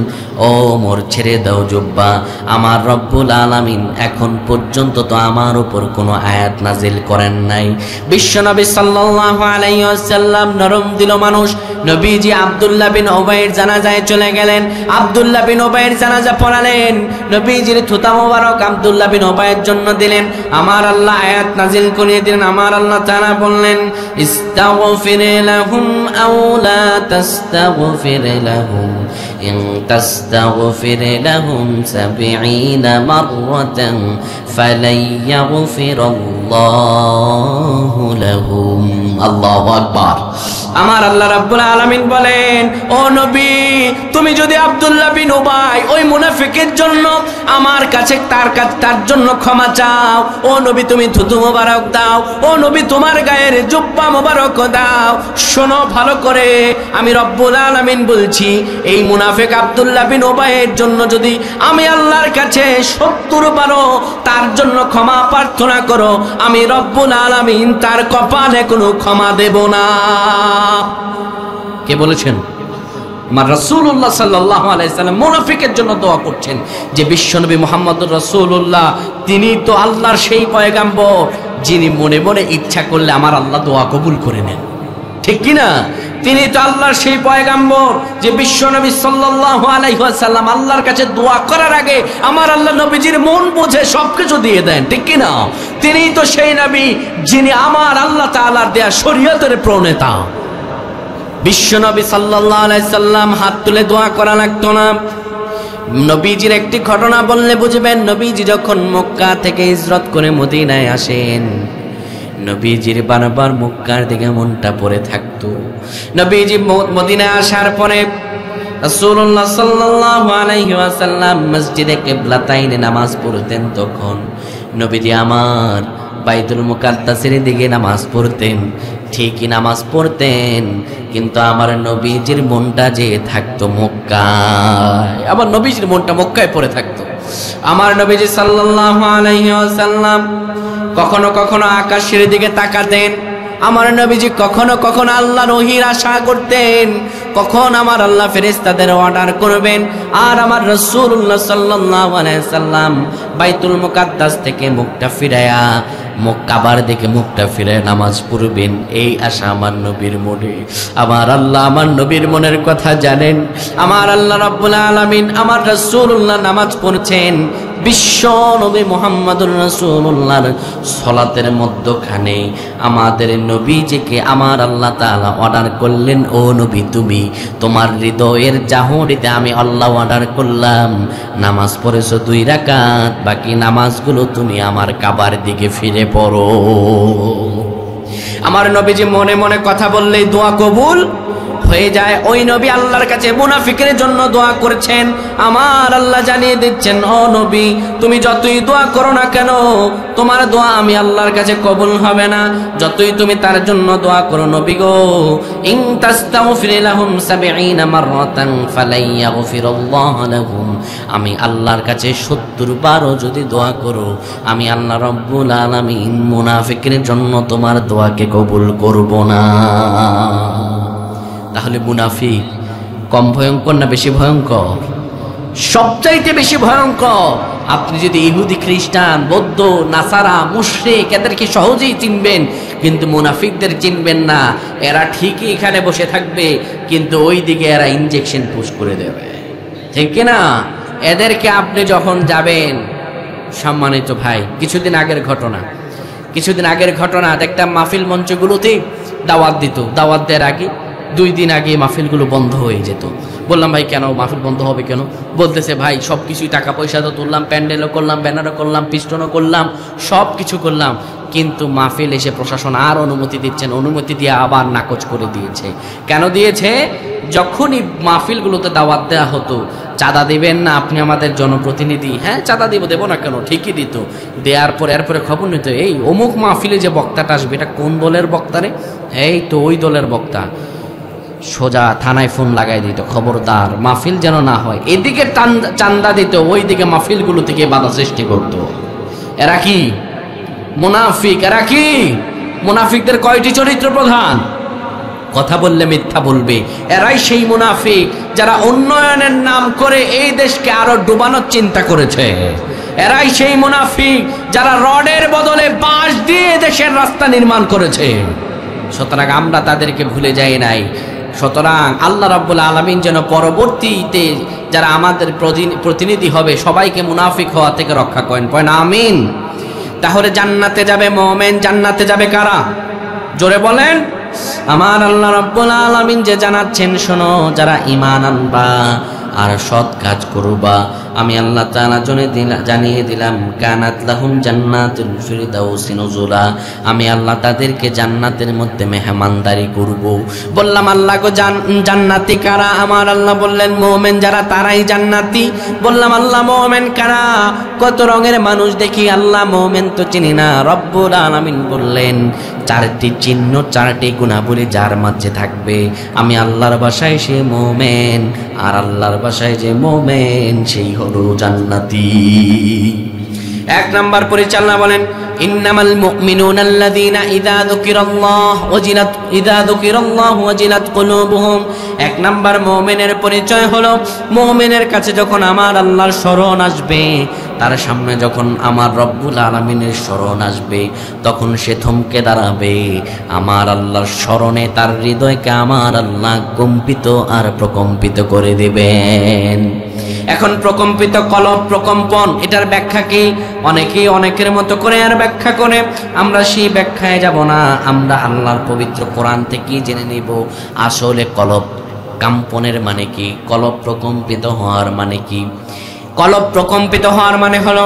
ও মোর ছেড়ে দাও জুব্বা, আমার রব্বুল আলামিন এখন পর্যন্ত তো আমার উপর কোনো আয়াত নাজিল করেন নাই। বিশ্বনবী সাল্লাল্লাহু আলাইহি ওয়াসাল্লাম নরম দিল মানুষ, নবীজি আব্দুল্লাহ বিন উবাইর জানাজায় চলে গেলেন, আব্দুল্লাহ বিন উবাইর জানাজা পড়ালেন, নবীজির থুতা মোবারক আব্দুল্লাহ বিন উবাইয়ের জন্য দিলেন। আমার আল্লাহ আয়াত নাজিল করে দিলেন। আমার আল্লাহ তাআলা বললেন, ইস্তাগফির লাহুম আও লা তাস্তাগফির লাহুম ইন তাস্তাগফির লাহুম 70 মাররাতান ফালাই ইয়াগফিরাল্লাহু লাহুম। আল্লাহু আকবার। আমার আল্লাহ রাব্বুল আলামিন বলেন, ও নবী, তুমি যদি আব্দুল্লাহ বিন উবাই ওই মুনাফিকের জন্য আমার কাছে তার জন্য ক্ষমা চাও, ও নবী তুমি থুতু মোবারক দাও, ও নবী তোমার গায়ের জুব্বা মোবারক দাও। শোনো ভালো করে, আমি রব্বুল আলামিন বলছি, এই মুনাফিক আব্দুল্লাহ বিন উবাইয়ের জন্য যদি আমি আল্লাহর কাছে 70 বারও তার জন্য ক্ষমা প্রার্থনা করো, আমি রব্বুল আলামিন তার কপালে কোনো ক্ষমা দেব না। কে বলেছেন? আমার রাসূলুল্লাহ সাল্লাল্লাহু আলাইহি সাল্লাম মুনাফিকের জন্য দোয়া করছেন যে বিশ্বনবী মুহাম্মদুর রাসূলুল্লাহ তিনি তো আল্লাহর সেই পয়গাম্বর যিনি মনে মনে ইচ্ছা করলে আমার আল্লাহ দোয়া কবুল করে নেন, ঠিক কি না? তিনি তো আল্লাহর সেই পয়গাম্বর যে বিশ্বনবী সাল্লাল্লাহু আলাইহি ওয়াসাল্লাম আল্লাহর কাছে দোয়া করার আগে আমার আল্লাহ নবীজির মন বুঝে সবকিছু দিয়ে দেন, ঠিক কি না? তিনি তো সেই নবী যিনি আমার আল্লাহ তাআলার দেয়া শরীয়তের প্রণেতা। বিশ্বনবী সাল্লাল্লাহু আলাইহি সাল্লাম হাত তুলে দোয়া করা লাগতো না। নবীজির একটি ঘটনা বললে বুঝবেন। নবীজি যখন মক্কা থেকে হিজরত করে মদিনায় আসেন, নবীজির বারবার মক্কার দিকে মনটা পড়ে থাকতো। নবীজি মদিনায় আসার পরে রাসূলুল্লাহ সাল্লাল্লাহু আলাইহি ওয়াসাল্লাম মসজিদে কিবলাতাইনে নামাজ পড়তেন। তখন নবীজি আমার বাইতুল মুকাদ্দাসের দিকে নামাজ পড়তেন, ঠিকই নামাজ পড়তেন, কিন্তু আমার নবীজির মনটা যে থাকতো মক্কায়, আমার নবীজির মনটা মক্কায় পড়ে থাকতো। আমার নবীজি সাল্লাল্লাহু আলাইহি ওয়াসাল্লাম কখনো কখনো আকাশের দিকে তাকাতেন। আমার নবীজি কখনো কখনো আল্লাহর ওহীর আশা করতেন, কখন আমার আল্লাহ ফেরেশতাদের অর্ডার করবেন আর আমার রাসূলুল্লাহ সাল্লাল্লাহু আলাইহি সাল্লাম বাইতুল মুকাদ্দাস থেকে মুখটা ফিরায়া মক্কাবার দিকে মুখটা ফিরে নামাজ পড়বেন, এই আশা আমার নবীর মনে। আমার আল্লাহ আমার নবীর মনের কথা জানেন। আমার আল্লাহ রাব্বুল আলামিন আমার রাসূলুল্লাহ নামাজ পড়ছেন, বিশ্ব নবী মুহাম্মদুর রাসূলুল্লাহর সালাতের মধ্যখানে আমাদের নবীজিকে আমার আল্লাহ তাআলা অর্ডার করলেন, ও নবী তুমি তোমার হৃদয়ের জাহরিতে আমি আল্লাহ অর্ডার করলাম, নামাজ পড়েছো 2 রাকাত, বাকি নামাজগুলো তুমি আমার কাবার দিকে ফিরে পড়ো। আমার নবীজি মনে মনে কথা বললেই দোয়া কবুল হয়ে যায়। ওই নবী আল্লাহর কাছে মুনাফিকের জন্য দোয়া করেছেন। আমার আল্লাহ জানিয়ে দিচ্ছেন, ও নবী তুমি যতই দোয়া করো না কেন তোমার দোয়া আমি আল্লাহর কাছে কবুল হবে না, যতই তুমি তার জন্য দোয়া করো। নবী গো, ইন তাস্তাগফির লাহুম 70 মাররাতান ফালাই ইয়াগফিরাল্লাহু লাহুম, আমি আল্লাহর কাছে 70 বারও যদি দোয়া করো আমি আল্লাহ রাব্বুল আলামিন মুনাফিকের জন্য তোমার দোয়াকে কবুল করব না। তাহলে মুনাফিক কম ভয়ঙ্কর না বেশি ভয়ঙ্কর? সবচাইতে বেশি ভয়ঙ্কর। আপনি যদি ইহুদি, খ্রিস্টান, বৌদ্ধ, নাসারা, মুশরিক এদেরকে সহজেই চিনবেন, কিন্তু মুনাফিকদের চিনবেন না। এরা ঠিকই এখানে বসে থাকবে, কিন্তু ওই দিকে এরা ইনজেকশন পুশ করে দেবে, ঠিক কিনা? এদেরকে আপনি যখন যাবেন, সম্মানিত ভাই, কিছুদিন আগের ঘটনা দেখতাম মাহফিল মঞ্চগুলোতে দাওয়াত দিত। দাওয়াত দেওয়ার আগে 2 দিন আগে মাহফিলগুলো বন্ধ হয়ে যেত। বললাম ভাই কেন মাহফিল বন্ধ হবে কেন? বলতেছে ভাই সব কিছুই টাকা পয়সা তো তুললাম, প্যান্ডেলও করলাম, ব্যানারও করলাম, পিস্টনও করলাম, সব কিছু করলাম, কিন্তু মাহফিল এসে প্রশাসন আর অনুমতি দিচ্ছেন, অনুমতি দিয়ে আবার নাকচ করে দিয়েছে। কেন দিয়েছে? যখনই মাহফিলগুলোতে দাওয়াত দেওয়া হতো, চাঁদা দিবেন না আপনি আমাদের জনপ্রতিনিধি? হ্যাঁ চাঁদা দেবো না কেন? ঠিকই দিত। দেওয়ার পর এরপরে খবর নিত, এই অমুক মাহফিলে যে বক্তাটা আসবে এটা কোন দলের বক্তা রে? এই তো ওই দলের বক্তা। সোজা থানায় ফোন লাগাই দিত, খবরদার মাহফিল যেন না হয়। এদিকে চান্দা দিত, ওইদিকে মাহফিলগুলো থেকে বাধা সৃষ্টি করত। এরা কি মুনাফিক? এরা কি মুনাফিকদের কয়টি চরিত্র প্রধান? কথা বললে মিথ্যা বলবে। এরাই সেই মুনাফিক যারা উন্নয়নের নাম করে এই দেশকে আরো ডুবানোর চিন্তা করেছে। এরাই সেই মুনাফিক যারা রডের বদলে বাঁশ দিয়ে দেশের রাস্তা নির্মাণ করেছে। সুতরাং আমরা তাদেরকে ভুলে যাই নাই। সুতরাং আল্লাহ রাব্বুল আলামিন যেন পরবর্তীতে যারা আমাদের প্রতিনিধি হবে সবাইকে মুনাফিক হওয়া থেকে রক্ষা করেন। পয়েন আমিন। তাহলে জান্নাতে যাবে মুমিন। জান্নাতে যাবে কারা? জোরে বলেন। আমার আল্লাহ রাব্বুল আলামিন যে জানাচ্ছেন, শোনো, যারা ঈমান আনবা আর সৎ কাজ করবা, আমি আল্লাহ তাআলা জানিয়ে দিলাম কানাত লাহুম জান্নাতুল ফিরদাউসি নুজুলা, আমি আল্লাহ তাদেরকে জান্নাতের মধ্যে মেহমানদারি করব। বললাম আল্লাহ গো জান্নাতি কারা? আমার আল্লাহ বললেন মুমিন যারা তারাই জান্নাতি। বললাম আল্লাহ মুমিন কারা? কত রঙের মানুষ দেখি আল্লাহ, মুমিন তো চিনি না। রব্বুল আলামিন বললেন চারটি চিহ্ন, চারটি গুণাবলী যার মাঝে থাকবে, আমি আল্লাহর ভাষায় সে মুমিন, আর আল্লাহর ভাষায় যে মুমিন সেই হলো জান্নাতি। এক নাম্বার পরিচালনা বলেন ইন্নামাল মুমিনুনা আল্লাযীনা ইযা যুকিরাল্লাহু ওয়াজিলাত কুলুবুহুম। এক নাম্বার মুমিনের পরিচয় হলো মুমিনের কাছে যখন আমার আল্লাহর স্মরণ আসবে, তার সামনে যখন আমার রব্বুল আলামিনের স্মরণ আসবে, তখন সে থমকে দাঁড়াবে। আমার আল্লাহর স্মরণে তার হৃদয়কে আমার আল্লাহ কম্পিত আর প্রকম্পিত করে দিবেন। এখন প্রকম্পিত কলব, প্রকম্পন, এটার ব্যাখ্যা কি? অনেকেই অনেকের মতো করে আর ব্যাখ্যা করে। আমরা সেই ব্যাখ্যায় যাব না, আমরা আল্লাহর পবিত্র কোরআন থেকে জেনে নিব আসলে কলব কম্পনের মানে কি, কলব প্রকম্পিত হওয়ার মানে কি। কলব প্রকম্পিত হওয়ার মানে হলো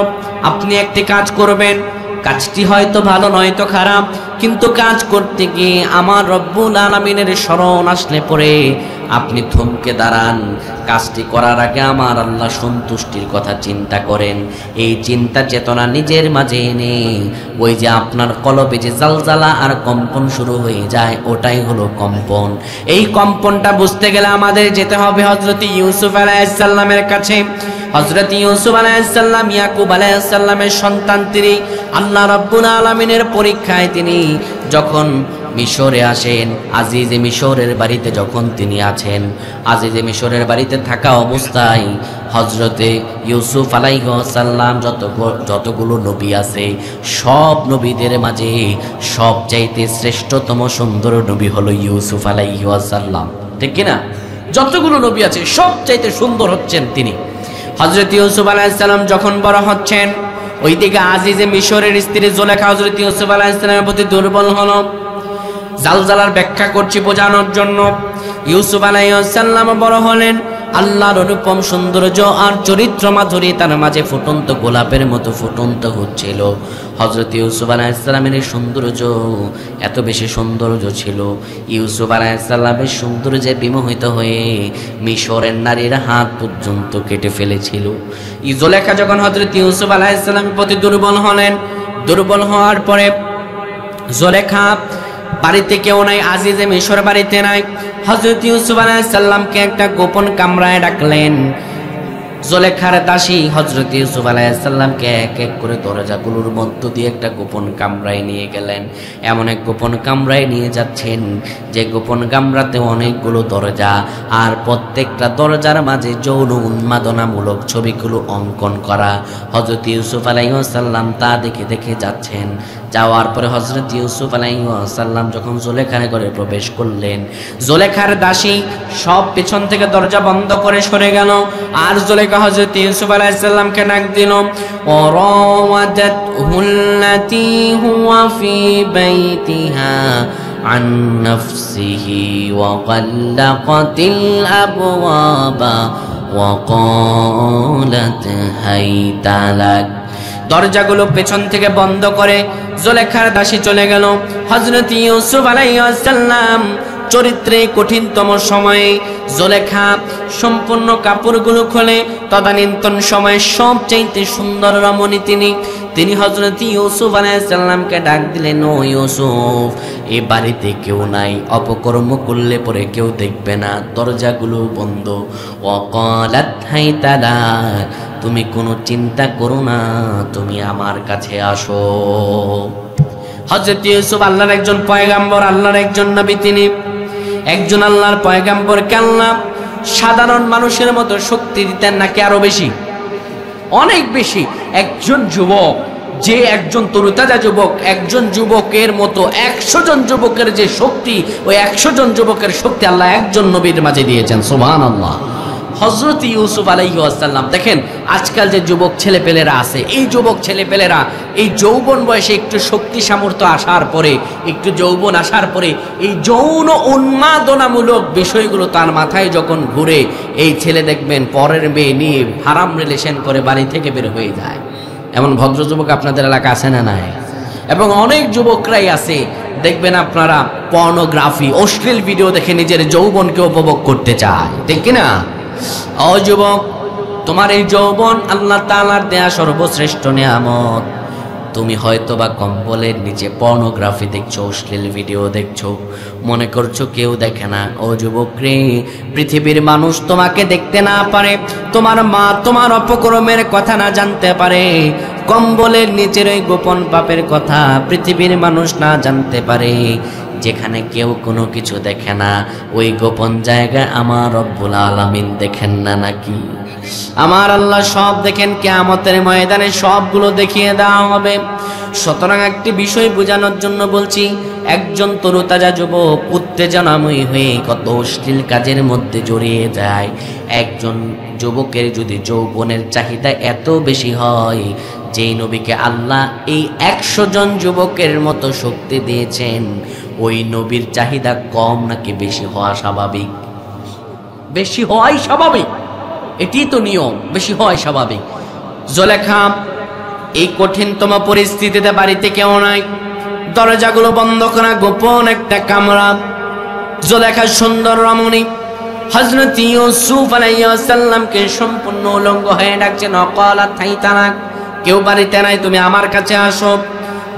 আপনি একটি কাজ করবেন, কাজটি হয়তো ভালো নয়তো খারাপ, কিন্তু কাজ করতে গিয়ে আমার রব্বুল আলামিনের স্মরণ আসলে পরে আপনি থমকে দাঁড়ান। কাজটি করার আগে আমার আল্লাহ সন্তুষ্টির কথা চিন্তা করেন। এই চিন্তা চেতনা নিজের মাঝে এনে ওই যে আপনার কলবে যে জালজালা আর কম্পন শুরু হয়ে যায়, ওটাই হলো কম্পন। এই কম্পনটা বুঝতে গেলে আমাদের যেতে হবে হযরত ইউসুফ আলাইহিস সালামের কাছে। হযরত ইউসুফ আলাইহিস সালাম ইয়াকুব আলাইহিস সালামের সন্তান। তিনি আল্লাহ রাব্বুল আলামিনের পরীক্ষায় তিনি যখন মিশরে আসেন, আজিজে মিশরের বাড়িতে যখন তিনি আছেন, আজিজে মিশরের বাড়িতে থাকা অবস্থায় হযরতে ইউসুফ আলাইহিস সালাম যতগুলো নবী আছে সব নবীদের মাঝে সবচাইতে শ্রেষ্ঠতম সুন্দর নবী হলো ইউসুফ আলাইহিস সালাম, ঠিক কি না? যতগুলো নবী আছে সবচাইতে সুন্দর হচ্ছেন তিনি। হযরত ইউসুফ আলাইহিস সালাম যখন বড় হচ্ছেন, ওইদিকে আজিজে মিশরের স্ত্রী জুলেখা হযরত ইউসুফ আলাইহিস সালামের প্রতি দুর্বল হলো। জালজালার ব্যাখ্যা করছি বোঝানোর জন্য। ইউসুফ আলাইহিস সালাম বড় হলেন, আল্লাহর অনুপম সৌন্দর্য আর চরিত্র মাধুরী তার মাঝে ফুটন্ত গোলাপের মতো ফুটন্ত হচ্ছিল। হযরত ইউসুফ আলাইহিস সালামের সৌন্দর্য এত বেশি সৌন্দর্য ছিল, ইউসুফ আলাইহিস সালামের সৌন্দর্যে বিমোহিত হয়ে মিশরের নারীরা হাত পর্যন্ত কেটে ফেলেছিল। জুলেখা যখন হযরত ইউসুফ আলাইহিস সালামের প্রতি দুর্বল হলেন, দুর্বল হওয়ার পরে জুলেখা বাড়িতে কেউ নাই, আজিজে মিশর বাড়িতে নাই। হযরত ইউসুফ আলাইহিস সালামকে একটা গোপন কামরায় ডাকলেন। জুলেখার দাসী হযরত ইউসুফ আলাইহিস সালামকে এক এক করে দরজাগুলোর মধ্য দিয়ে একটা গোপন কামরায় নিয়ে গেলেন। এমন এক গোপন কামরায় নিয়ে যাচ্ছেন যে গোপন কামরাতে অনেকগুলো দরজা, আর প্রত্যেকটা দরজার মাঝে যৌন উন্মাদনামূলক ছবিগুলো অঙ্কন করা। হযরত ইউসুফ আলাইহিস সালাম তা দেখে দেখে যাচ্ছেন। যাওয়ার পরে হযরত ইউসুফ আলাইহিস সালাম যখন জুলেখার ঘরে প্রবেশ করলেন, জুলেখার দাসী সব পেছন থেকে দরজা বন্ধ করে সরে গেল। আর জুলেখা হযরত ইউসুফ আলাইহিস সালামকে ডাক দিল, ওয়ারাওয়াদাতহুল্লাতী হুয়া ফি বাইতিহা আন নাফসিহি ওয়া গাল্লাকাতিল আবওয়াবা ওয়া ক্বালাত হাইতা লাক। দরজাগুলো পেছন থেকে বন্ধ করে জুলেখার দাসী চলে গেল। হযরত ইউসুফ আলাইহিস সালাম চরিত্রে কঠিনতম সময়ে জুলেখা সম্পূর্ণ কাপড়গুলো খোলে। তদানীন্তন সময়ে সবচাইতে সুন্দর রমণী তিনি হযরত ইউসুফ আলাইহিস সালামকে ডাক দিলেন, ও ইউসুফ, এই বাড়িতে কেউ নাই, অপকর্ম করলে পরে কেউ দেখবে না, দরজাগুলো বন্ধ। ওয়াকালাত হাইতা লাক, তুমি কোনো চিন্তা করো না, তুমি আমার কাছে আসো। হযরত ইউসুফ আল্লাহর একজন পয়গম্বর, আল্লাহর একজন নবী। তিনি একজন আল্লাহর পয়গম্বরকে আল্লাহ সাধারণ মানুষের মতো শক্তি দিতেন নাকি আরো বেশি? অনেক বেশি। একজন যুবক, যে একজন তরুতাজা যুবক, একজন যুবকের মতো 100 জন যুবকের যে শক্তি, ওই 100 জন যুবকের শক্তি আল্লাহ একজন নবীর মাঝে দিয়েছেন। সুবহানাল্লাহ। হযরত ইউসুফ আলাইহিস সালাম, দেখেন আজকাল যে যুবক ছেলেপেলেরা আছে, এই যুবক ছেলেপেলেরা এই যৌবন বয়সে একটু শক্তি সামর্থ্য আসার পরে, একটু যৌবন আসার পরে এই যৌন উন্মাদনামূলক বিষয়গুলো তার মাথায় যখন ঘুরে, এই ছেলে দেখবেন পরের মেয়ে নিয়ে হারাম রিলেশন করে বাড়ি থেকে বের হয়ে যায়। এমন ভদ্র যুবক আপনাদের এলাকা আছে না নাই? এবং অনেক যুবকরাই আছে, দেখবেন আপনারা পর্নোগ্রাফি, অশ্লীল ভিডিও দেখে নিজের যৌবনকে উপভোগ করতে চায়, ঠিক কিনা? ও যুবক, তোমার এই যৌবন আল্লাহ তাআলার দেয়া সর্বশ্রেষ্ঠ নিয়ামত। তুমি হয়তো বা কম্বলের নিচে পর্নোগ্রাফি দেখছো, অশ্লীল ভিডিও দেখছো, মনে করছো কেউ দেখে না। ও যুবক রে, পৃথিবীর মানুষ তোমাকে দেখতে না পারে, তোমার মা তোমার অপকর্মের কথা না জানতে পারে, কম্বলের নিচের ওই গোপন পাপের কথা পৃথিবীর মানুষ না জানতে পারে, যেখানে কেউ কোনো কিছু দেখে না, ওই গোপন জায়গায় আমার রব্বুল আলামিন দেখেন না নাকি? আমার আল্লাহ সব দেখেন, কিয়ামতের ময়দানে সবগুলো দেখিয়ে দেওয়া হবে। সুতরাং একটি বিষয় বোঝানোর জন্য বলছি, একজন তরুতাজা যুবক উত্তেজনাময়ী হয়ে কত অশ্লীল কাজের মধ্যে জড়িয়ে যায়। একজন যুবকের যদি যৌবনের চাহিদা এত বেশি হয়, যেই নবীকে আল্লাহ এই 100 জন যুবকের মতো শক্তি দিয়েছেন, ওই নবীর চাহিদা কম নাকি বেশি হওয়া স্বাভাবিক? বেশি হওয়াই স্বাভাবিক, এটি তো নিয়ম, বেশি হওয়াই স্বাভাবিক। জুলেখা এই কঠিনতম পরিস্থিতিতে, বাড়িতে কেউ নাই, দরজাগুলো বন্ধ করা, গোপন একটা কামরা। জুলেখা সুন্দর রমণী হযরত ইউসুফ আলাইহিস সালামকে সম্পূর্ণ উলঙ্গ হয়ে ডাকছেন, অকালাত থাইতানাক, কেউ বাড়িতে নাই, তুমি আমার কাছে আসো।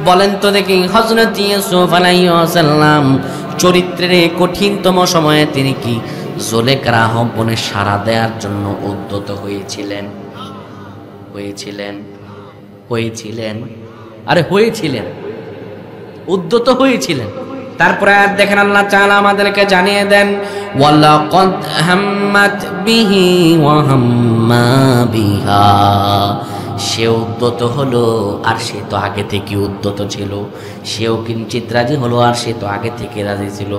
বলেন তো দেখি, হযরত ইউসুফ আলাইহিস সালাম চরিত্রের কঠিনতম সময়ে তিনি কি জুলেখার আহ্বানে সাড়া দেওয়ার জন্য উদ্যত হয়েছিলেন? হয়েছিলেন, উদ্যত হয়েছিলেন। তারপরে আর দেখেন আল্লাহ তাআলা আমাদেরকে জানিয়ে দেন, ওয়ালাকাদ হাম্মাত বিহি ওয়া হাম্মা বিহা, সে উদ্যত হলো, আর সে তো আগে থেকে উদ্যত ছিল। সেও কিঞ্চিত রাজি হলো, আর সে তো আগে থেকে রাজি ছিল।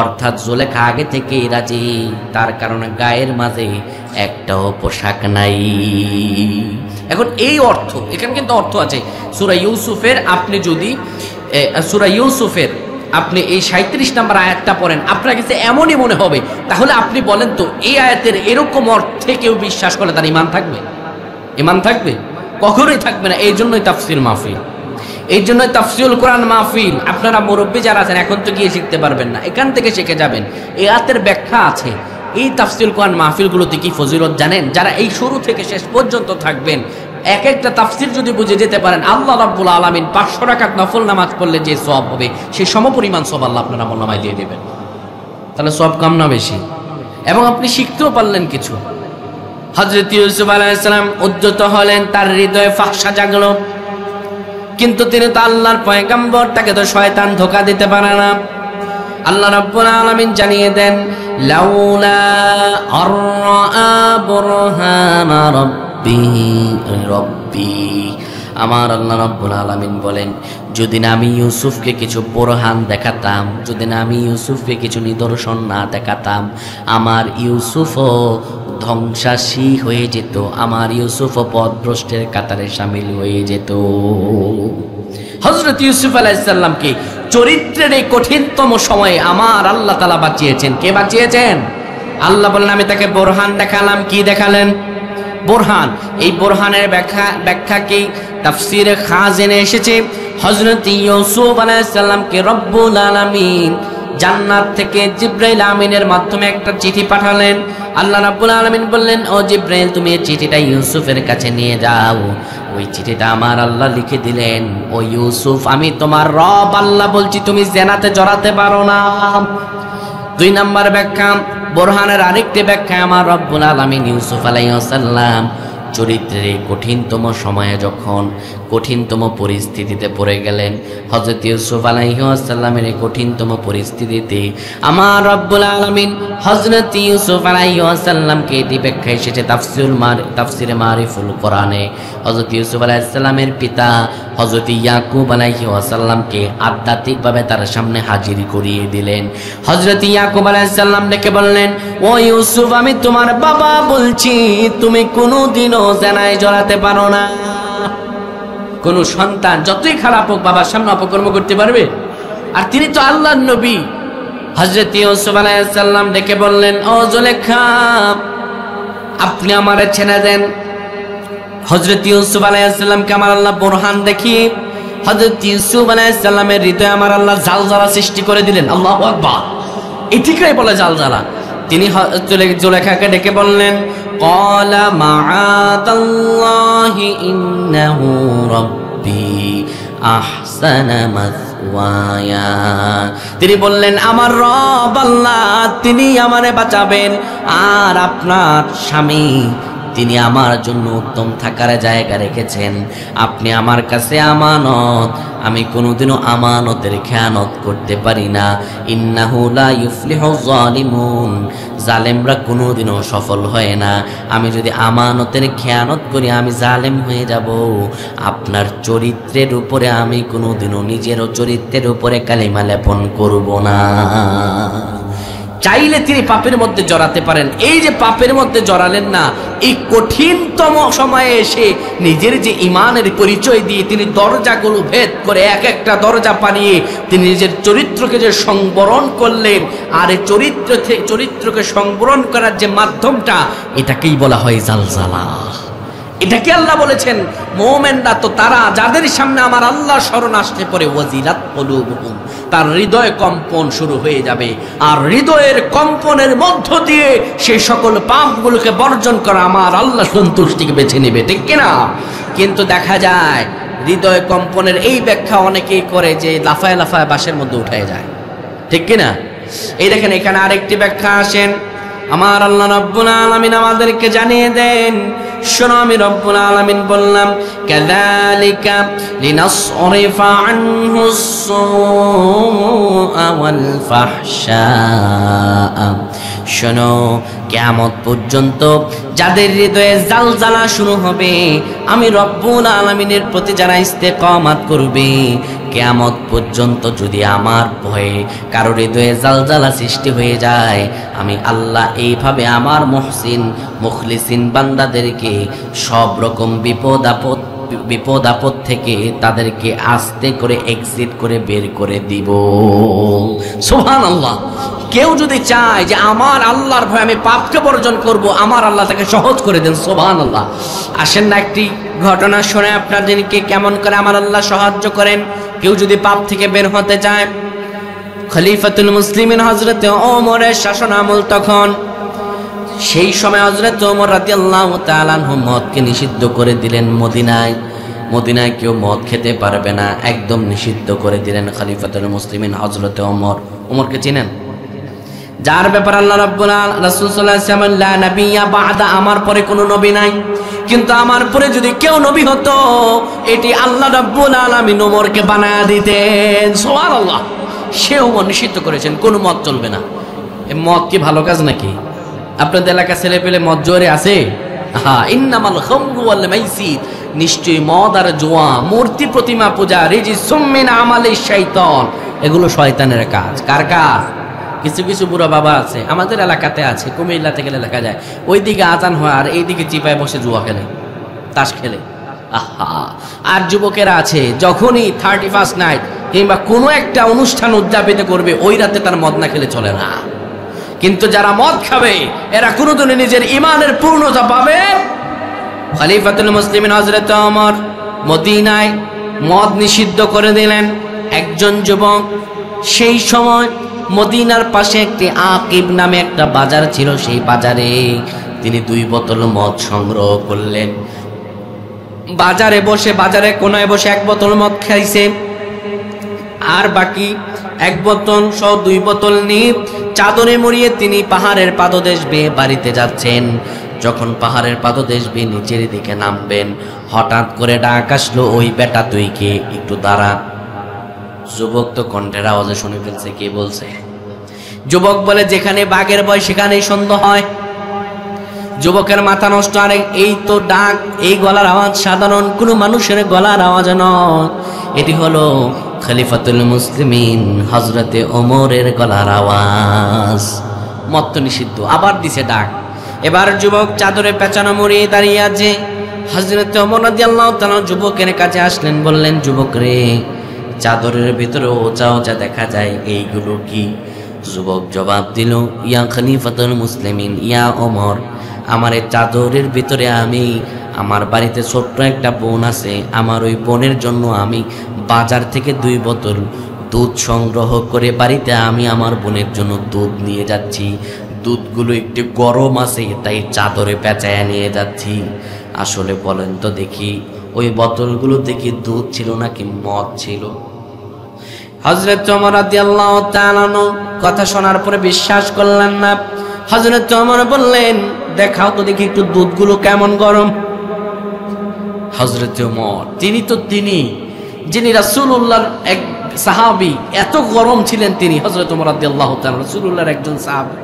অর্থাৎ জুলেখা আগে থেকেই রাজি, তার কারণে গায়ের মাঝে একটাও পোশাক নাই। এখন এই অর্থ, এখানে কিন্তু অর্থ আছে। সূরা ইউসুফের আপনি যদি আপনি এই 37 নম্বর আয়াতটা পড়েন, আপনার কাছে এমনই মনে হবে। তাহলে আপনি বলেন তো, এই আয়াতের এরকম অর্থে কেউ বিশ্বাস করে তার ঈমান থাকবে? ঈমান থাকবে? কখনোই থাকবে না। এই জন্যই তাফসীর মাহফিল, এই জন্যই তাফসীরুল কোরআন মাহফিল। আপনারা মুরব্বী যারা আছেন, এখন তো গিয়ে শিখতে পারবেন না, এখান থেকে শিখে যাবেন। এই আয়াতের ব্যাখ্যা আছে। এই তাফসীরুল কোরআন মাহফিলগুলোতে কি ফজিলত জানেন? যারা এই শুরু থেকে শেষ পর্যন্ত থাকবেন, এক একটা তাফসীর যদি বুঝে যেতে পারেন, আল্লাহ রাব্বুল আলামিন 500 রাকাত নফল নামাজ পড়লে যে সওয়াব হবে, সেই সমপরিমাণ সওয়াব আল্লাহ আপনার আমলনামায় দিয়ে দেবেন। তাহলে সওয়াব কম না বেশি? এবং আপনি শিখতেও পারলেন কিছু। হযরত ইউসুফ আলাইহিস সালাম উদ্যত হলেন, তার হৃদয়ে ফাহশা জাগলো, কিন্তু তিনি তো আল্লাহর পয়গম্বর, তাকে তো শয়তান ধোঁকা দিতে পারে না। আল্লাহ রাব্বুল আলামিন জানিয়ে দেন, লাউলা আরআ বুরহানা রব্বি, আমার আল্লাহ রাব্বুল আলামিন বলেন, যদি না আমি ইউসুফকে কিছু বুরহান দেখাতাম, যদি না আমি ইউসুফকে কিছু নিদর্শন না দেখাতাম, আমার ইউসুফও ধ্বংসাশী হয়ে যেত, আমার ইউসুফও পথভ্রষ্টের কাতারে শামিল হয়ে যেত। হযরত ইউসুফ আলাইহিস সালামকে চরিত্রের এই কঠিনতম সময়ে আমার আল্লাহ তাআলা বাঁচিয়েছেন। কে বাঁচিয়েছেন? আল্লাহ বললেন, আমি তাকে বোরহান দেখালাম। কি দেখালেন? বোরহান। এই বোরহানের ব্যাখ্যা কি তাফসীরে খাজিনে এসেছে। হযরত ইউসুফ আলাইহিস সালামকে রব্বুল আলামিন জান্নাত থেকে জিবরাইল আমিনের মাধ্যমে একটা চিঠি পাঠালেন। আল্লাহ রাব্বুল আলামিন বললেন, ও জিবরাইল, তুমি এই চিঠিটা ইউসুফের কাছে নিয়ে যাও। ওই চিঠিটা আমার আল্লাহ লিখে দিলেন, ও ইউসুফ, আমি তোমার রব আল্লাহ বলছি, তুমি জিনাতে জড়াতে পারো না। 2 নম্বর ব্যাখ্যা, বোরহানের আরেকটি ব্যাখ্যা, আমার রব্বুল আলামিন ইউসুফ আলাইহিস সালাম চরিত্রের এই কঠিনতম সময়ে যখন কঠিনতম পরিস্থিতিতে পড়ে গেলেন, হযরত ইউসুফ আলাইহিস সালামের এই কঠিনতম পরিস্থিতিতে আমার রব্বুল আলামিন হযরত ইউসুফ আলাইহিস সালামকে এটি ব্যাখ্যা এসেছে তাফসিরে মারিফুল কোরআনে। হযরত ইউসুফ আলাইহিস সালামের পিতা হযরত ইয়াকুব আলাইহিস সালামকে আধ্যাত্মিকভাবে তার সামনে হাজির করিয়ে দিলেন। হযরত ইয়াকুব আলাইহিস সালাম ডেকে বললেন, ও ইউসুফ, আমি তোমার বাবা বলছি, তুমি কোনোদিনও জেনায় জড়াতে পারো না। কোন সন্তান যতই খারাপ হোক বাবার সামনে অপকর্ম করতে পারবে? আর তিনি তো আল্লাহর নবী। হযরত ইউসুফ আলাইহিস সালাম ডেকে বললেন, ও জুলেখা, আপনি আমারে ছেড়ে দেন। হযরত ইউসুফ আলাইহিস সালামকে আমার আল্লাহ বুরহান দেখিয়ে হযরত ইউসুফ আলাইহিস সালামের হৃদয়ে আমার আল্লাহ জালজালা সৃষ্টি করে দিলেন। আল্লাহু আকবার। এটিকেই বলে জালজালা। তিনি জুলেখাকে ডেকে বললেন, ক্বালা মাআদাল্লাহি ইন্নাহু রাব্বি আহসানা মাসওয়ায়া। তিনি বললেন, আমার রব আল্লাহ, তিনি আমারে বাঁচাবেন, আর আপনার স্বামী তিনি আমার জন্য উত্তম থাকার জায়গা রেখেছেন। আপনি আমার কাছে আমানত, আমি কোনোদিনও আমানতের খেয়ানত করতে পারি না। ইন্নাহু লা ইউফলিহু যালিমুন, জালেমরা কোনোদিনও সফল হয় না। আমি যদি আমানতের খেয়ানত করি আমি জালেম হয়ে যাব। আপনার চরিত্রের উপরে আমি কোনোদিনও নিজেরও চরিত্রের উপরে কালিমা লেপন করব না। চাইলে তিনি পাপের মধ্যে জড়াতে পারেন। এই যে পাপের মধ্যে জড়ালেন না, এই কঠিনতম সময়ে এসে নিজের যে ইমানের পরিচয় দিয়ে তিনি দরজাগুলো ভেদ করে এক একটা দরজা পানিয়ে তিনি নিজের চরিত্রকে যে সংবরণ করলেন, আর এই চরিত্রকে সংবরণ করার যে মাধ্যমটা, এটাকেই বলা হয় জালজালা। এটাকে আল্লাহ বলেছেন মুমিনরা তো তারা যাদের সামনে আমার আল্লাহ স্মরণ আসতে পরে ওয়াজিলাত কুলুবুহুম, তার হৃদয় কম্পন শুরু হয়ে যাবে। আর হৃদয়ের কম্পনের মধ্য দিয়ে সেই সকল পাপগুলোকে বর্জন করা আমার আল্লাহ সন্তুষ্টিকে বেছে নেবে, ঠিক কিনা? কিন্তু দেখা যায় হৃদয় কম্পনের এই ব্যাখ্যা অনেকেই করে যে লাফায় লাফায় বাসের মধ্যে উঠে যায়, ঠিক কিনা? এই দেখেন এখানে আরেকটি ব্যাখ্যা আসেন। আমার আল্লাহ রাব্বুল আলামিন আমাদেরকে জানিয়ে দেন, শোনো, আমি রব্বুল আলামিন বললাম, কাযালিকা লিনাসরিফা আনহুস সুআ ওয়াল ফাহশা। শোনো, কিয়ামত পর্যন্ত যাদের হৃদয়ে জালজালা শুরু হবে, আমি রব্বুল আলামিনের প্রতি যারা ইস্তেকামাত করবে, কিয়ামত পর্যন্ত যদি আমার ভয়ে কারো হৃদয়ে জালজালা সৃষ্টি হয়ে যায়, আমি আল্লাহ এইভাবে আমার মুহসিন মুখলিসিন বান্দাদেরকে সব রকম বিপদ আপদ থেকে তাদেরকে আস্তে করে এক্সিট করে বের করে দিব। সুবহানাল্লাহ। কেউ যদি চায় যে আমার আল্লাহর ভয়ে আমি পাপকে বর্জন করব, আমার আল্লাহ তাকে সহজ করে দেন। সুবহানাল্লাহ। আসেন না একটি ঘটনা শুনে আপনাদেরকে কেমন করে আমার আল্লাহ সাহায্য করেন। কেউ যদি পাপ থেকে বের হতে চায়, খলিফাতুল মুসলিমিন হযরত ওমরের শাসন আমল তখন, সেই সময় হযরত ওমর রাদিয়াল্লাহু তাআলা আনহু মদকে নিষিদ্ধ করে দিলেন। মদিনায় কেউ মদ খেতে পারবে না, একদম নিষিদ্ধ করে দিলেন খলিফাতুল মুসলিমিন হযরত ওমর। ওমরকে চিনেন? যার ব্যাপার আল্লাহ রাব্বুল রাসূল সাল্লাল্লাহু আলাইহি ওয়াসাল্লাম, লা নাবিয়্যা বা'দা, আমার পরে কোনো নবী নাই, কিন্তু আমার পরে যদি কেউ নবী হতো, এটি আল্লাহ রাব্বুল আলামিন ওমরকে বানায়া দিতেন। সুবহানাল্লাহ। সে ওমর নিষিদ্ধ করেছেন, কোনো মদ চলবে না। এই মদ কি ভালো কাজ নাকি? আপনাদের এলাকা ছেলে পেলে মদ জোরে আছে? ইন্নামাল খামরু ওয়াল মাইসির, নিশ্চয়ই মদ আর জুয়া, মূর্তি প্রতিমা পূজা, রিজিসুম মিন আমালিশ শাইতান, এগুলো শয়তানের কাজ। কার কাজ? কিছু কিছু বুড়া বাবা আছে, আমাদের এলাকাতে আছে, কুমিল্লাতে গেলে দেখা যায়, ওইদিকে আজান হয় আর এইদিকে চিপায় বসে জুয়া খেলে, তাস খেলে। আর যুবকেরা আছে, যখনই 31st নাইট কিংবা কোনো একটা অনুষ্ঠান উদযাপিত করবে, ওই রাতে তার মদ না খেলে চলে না। কিন্তু যারা মদ খাবে, এরা কোনোদিনই নিজের ইমানের পূর্ণতা পাবে। খলিফাতুল মুসলিমিন হযরত ওমর মদিনায় মদ নিষিদ্ধ করে দিলেন। একজন যুবক, সেই সময় মদিনার পাশে একটি আকিব নামে একটা বাজার ছিল, সেই বাজারে তিনি 2 বোতল মদ সংগ্রহ করলেন। বাজারে বসে, বাজারে কোনায় বসে 1 বোতল মদ খাইছে, আর বাকি 1 বোতল সহ 2 বোতল নিয়ে চাদরে মুড়িয়ে তিনি পাহাড়ের পাদদেশ বেয়ে বাড়িতে যাচ্ছেন। যখন পাহাড়ের পাদদেশ বেয়ে নিচের দিকে নামবেন, হঠাৎ করে ডাক আসলো, ওই বেটা তুই কে, একটু দাঁড়া। যুবক তো কণ্ঠের আওয়াজে শুনে ফেলছে কে বলছে। যুবক বলে, যেখানে বাঘের ভয় সেখানেই সন্দেহ হয়। যুবকের মাথা নষ্ট। আর এই তো ডাক, এই গলার আওয়াজ সাধারণ কোনো মানুষের গলার আওয়াজ নয়, এটি হলো খলিফাতুল মুসলিমিন হযরতে ওমরের গলার আওয়াজ। মত্ত নিষিদ্ধ। আবার দিছে ডাক। এবার যুবক চাদরে পেঁচানো মুড়ি দাঁড়িয়ে আছে। হযরতে ওমর রাদিয়াল্লাহু তাআলা যুবকের কাছে আসলেন, বললেন, যুবক রে, চাদরের ভিতরে ওচা ওচা দেখা যায়, এইগুলো কি? যুবক জবাব দিল, ইয়া খলিফাতুল মুসলিমিন, ইয়া ওমর, আমার এই চাদরের ভিতরে আমি, আমার বাড়িতে ছোট্ট একটা বোন আছে, আমার ওই বোনের জন্য আমি বাজার থেকে 2 বোতল দুধ সংগ্রহ করে বাড়িতে আমি আমার বোনের জন্য দুধ নিয়ে যাচ্ছি। দুধগুলো একটু গরম আছে, তাই চাদরে পেঁচায় নিয়ে যাচ্ছি। আসলে বলেন তো দেখি, ওই বোতলগুলো দেখি দুধ ছিল নাকি মদ ছিল? হযরত ওমর রাদিয়াল্লাহু তাআলা কথা শোনার পরে বিশ্বাস করলেন না। হযরত ওমর বললেন, দেখাও তো দেখি একটু দুধগুলো কেমন গরম। হযরত ওমর তিনি যিনি রাসূলুল্লাহর এক সাহাবী, এত গরম ছিলেন তিনি। হযরত ওমর রাদিয়াল্লাহু তাআলা রাসূলুল্লাহর একজন সাহাবী,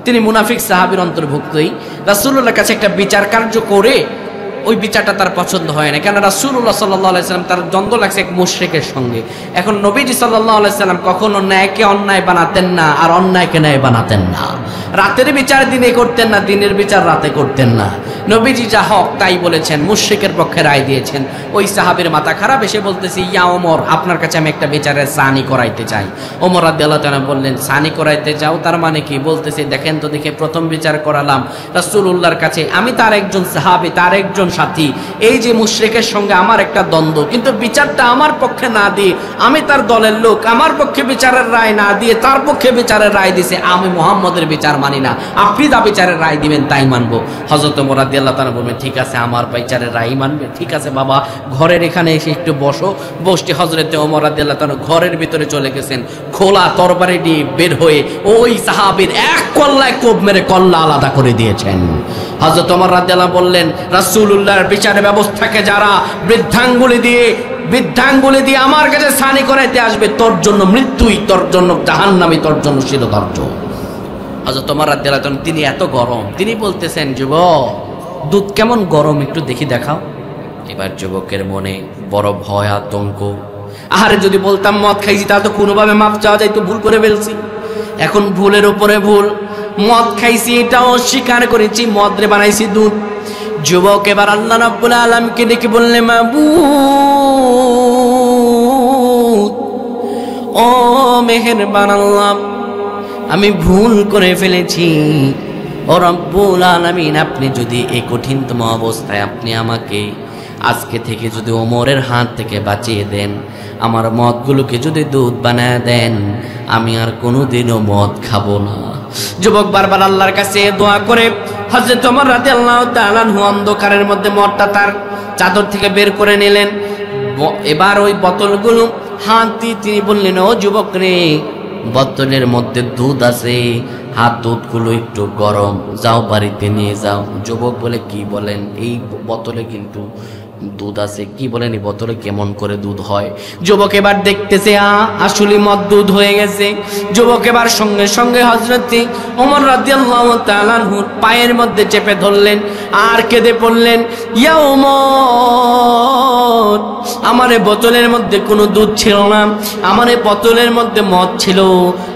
তিনি মুনাফিক সাহাবীর অন্তর্ভুক্তই। রাসূলুল্লাহর কাছে একটা বিচার কার্য করে ওই বিচারটা তার পছন্দ হয় না, কেন রাসূলুল্লাহ সাল্লাল্লাহু আলাইহি সাল্লাম তার দ্বন্দ্ব লাগছে এক মুশরিকের সঙ্গে। এখন নবীজি সাল্লাল্লাহু আলাইহি সাল্লাম কখনো ন্যায়কে অন্যায় বানাতেন না, আর অন্যায়কে ন্যায় বানাতেন না। রাতের বিচার দিনে করতেন না, দিনের বিচার রাতে করতেন না। নবীজি যা হক তাই বলেছেন, মুশরিকের পক্ষে রায় দিয়েছেন। ওই সাহাবীর মাথা খারাপ, এসে বলতেছে, ইয়া ওমর, আপনার কাছে আমি একটা বিচারের সানি করাইতে চাই। ওমর রাদিয়াল্লাহু তাআলা বললেন, সানি করাইতে চাও, তার মানে কি? বলতেছে, দেখেন তো দেখে, প্রথম বিচার করালাম রাসূলুল্লাহর কাছে, আমি তার একজন সাহাবী, তার একজন সাথী, এই যে মুশরিকের সঙ্গে আমার একটা দ্বন্দ্ব, কিন্তু বিচারটা আমার পক্ষে না দিয়ে, আমি তার দলের লোক, আমার পক্ষে বিচারের রায় না দিয়ে তার পক্ষে বিচারের রায় দিছে। আমি মুহাম্মদের বিচার মানি না, আপনি যা বিচারের রায় দিবেন তাই মানবো। হযরত ওমর রাদিয়াল্লাহু তাআলা বললেন, ঠিক আছে, আমার বিচারের রায় মানবে? ঠিক আছে বাবা, ঘরের এখানে এসে একটু বসো। বসতে হযরত ওমর রাদিয়াল্লাহু তাআলা ঘরের ভিতরে চলে গেছেন। খোলা তরবারি দিয়ে বের হয়ে ওই সাহাবীর এক কল্লায় কোপ মেরে কল্লা আলাদা করে দিয়েছেন। হযরত ওমর রাদিয়াল্লাহু বললেন, রাসূলুল্লাহর বিচারের ব্যবস্থাকে যারা বৃদ্ধাঙ্গুলি দিয়ে আমার কাছে সানি করাইতে আসবে, তোর জন্য মৃত্যুই, তোর জন্য জাহান্নামী, তোর জন্য শিরোধার্য। হযরত ওমর রাদিয়াল্লাহু তাআলা তিনি এত গরম, তিনি বলতেছেন, যুবক, দুধ কেমন গরম একটু দেখি, দেখাও। এবার যুবকের মনে বড় ভয়, আতঙ্ক। আরে যদি বলতাম মদ খাইছি, তাহলে তো কোনোভাবে মাপ চাওয়া যায়, তো ভুল করে ফেলছি। এখন ভুলের উপরে ভুল, মদ খাইছি এটাও স্বীকার করেছি, মদ রে বানাইছি দুধ। যুবক এবার আল্লাহ রাব্বুল আলামিনকে ডেকে বললেন, মাবুদ, ও মেহেরবান আল্লাহ, আমি ভুল করে ফেলেছি। ও রব্বুল আলামিন, আপনি যদি এই কঠিনতম অবস্থায় আপনি আমাকে আজকে থেকে যদি ওমরের হাত থেকে বাঁচিয়ে দেন, আমার মদগুলোকে যদি দুধ বানায় দেন, আমি আর কোনোদিনও মদ খাবো না। যুবক বারবার আল্লাহর কাছে দোয়া করে হযরত ওমর রাদিয়াল্লাহু তাআলা অন্ধকারের মধ্যে মদটা তার চাদর থেকে বের করে নিলেন। এবার ওই বোতলগুলো হাত দিয়ে তিনি বললেন, ও যুবক রে, বোতলের মধ্যে দুধ আছে, হাত দুধগুলো একটু গরম, যাও বাড়িতে নিয়ে যাও। যুবক বলে, কি বলেন? এই বোতলে কিন্তু দুধ আছে। কি বলেন, এই বোতলে কেমন করে দুধ হয়? যুবক এবার দেখতেছে আসলে মদ দুধ হয়ে গেছে। যুবক এবার সঙ্গে সঙ্গে হযরত ওমর রাদিয়াল্লাহু তাআলা আনহুর পায়ের মধ্যে চেপে ধরলেন আর কেঁদে পড়লেন, ইয়া ওমর, আমার এই বোতলের মধ্যে কোনো দুধ ছিল না, আমার এই বোতলের মধ্যে মদ ছিল।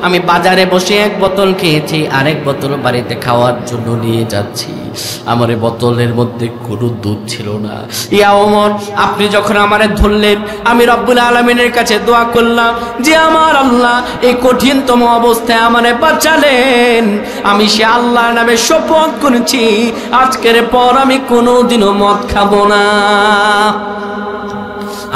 আমি বাজারে বসে এক বোতল খেয়েছি, আরেক বোতল বাড়িতে খাওয়ার জন্য নিয়ে যাচ্ছি। আমার এই বোতলের মধ্যে কোনো দুধ ছিল না। ইয়া ওমর, আপনি যখন আমারে ধরলেন, আমি রব্বুল আলামিনের কাছে দোয়া করলাম যে আমার আল্লাহ এই কঠিনতম অবস্থায় আমারে বাঁচালেন। আমি সে আল্লাহর নামে শপথ করেছি, আজকের পর আমি কোনোদিনও মদ খাবো না।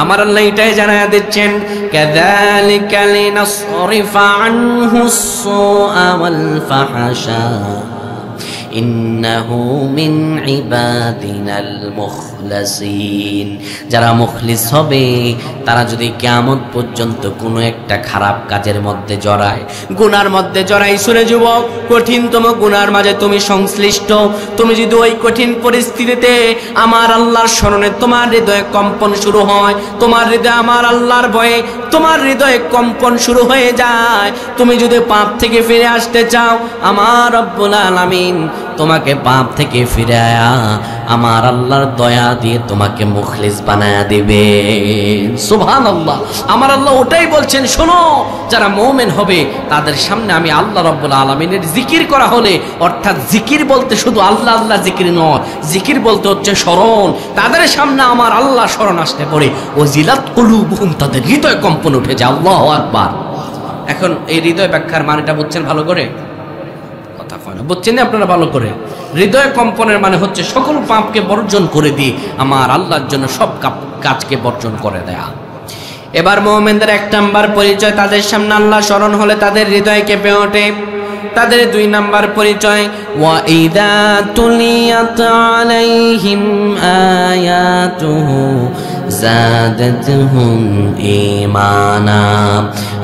আমার আল্লাহ এটাই জানায়া দিচ্ছেন, কাযালিকা লিনাসরিফা আনহু সুআ ওয়াল ফাহশা ইন্নাহু মিন ইবাদিনাল মুখলাসিন। যারা মুখলিস হবে তারা যদি কিয়ামত পর্যন্ত কোনো একটা খারাপ কাজের মধ্যে জড়ায়, গুনার মধ্যে জড়াই, শুনে যুবক, কঠিনতম গুনার মাঝে তুমি সংশ্লিষ্ট, তুমি যদি ওই কঠিন পরিস্থিতিতে আমার আল্লাহর স্মরণে তোমার হৃদয়ে কম্পন শুরু হয়, তোমার হৃদয়ে আমার আল্লাহর ভয়ে তোমার হৃদয়ে কম্পন শুরু হয়ে যায়, তুমি যদি পাপ থেকে ফিরে আসতে চাও, আমার রব্বুল আলামিন তোমাকে পাপ থেকে ফিরায়া আমার আল্লাহর দয়া দিয়ে তোমাকে মুখলিস বানায়া দিবে। সুবহানাল্লাহ। আমার আল্লাহ ওটাই বলছেন, শোনো, যারা মুমিন হবে তাদের সামনে আমি আল্লাহ রব্বুল আলামিনের জিকির করা হলে, অর্থাৎ জিকির বলতে শুধু আল্লাহ আল্লাহ জিকির নয়, জিকির বলতে হচ্ছে স্মরণ, তাদের সামনে আমার আল্লাহ স্মরণ আসতে পড়ে ওয়াজিলাত কুলুবুহুম, তাদের হৃদয় কম্পন উঠে যায়। আল্লাহু আকবার। এখন এই হৃদয় ব্যাখ্যার মানেটা বুঝছেন ভালো করে? কথা কয় না, বুঝছেন আপনারা ভালো করে? হৃদয় কম্পনের মানে হচ্ছে সকল পাপকে বর্জন করে দিয়ে আমার আল্লাহর জন্য সব কাজকে বর্জন করে দেয়া। এবার মুমিনদের এক নাম্বার পরিচয়, তাদের সামনে আল্লাহ স্মরণ হলে তাদের হৃদয় কেঁপে ওঠে। তাদের দুই নাম্বার পরিচয়, ওয়া ইযা তুলিয়াত আলাইহিম আয়াতুহু যাদাতুহুম ঈমানা।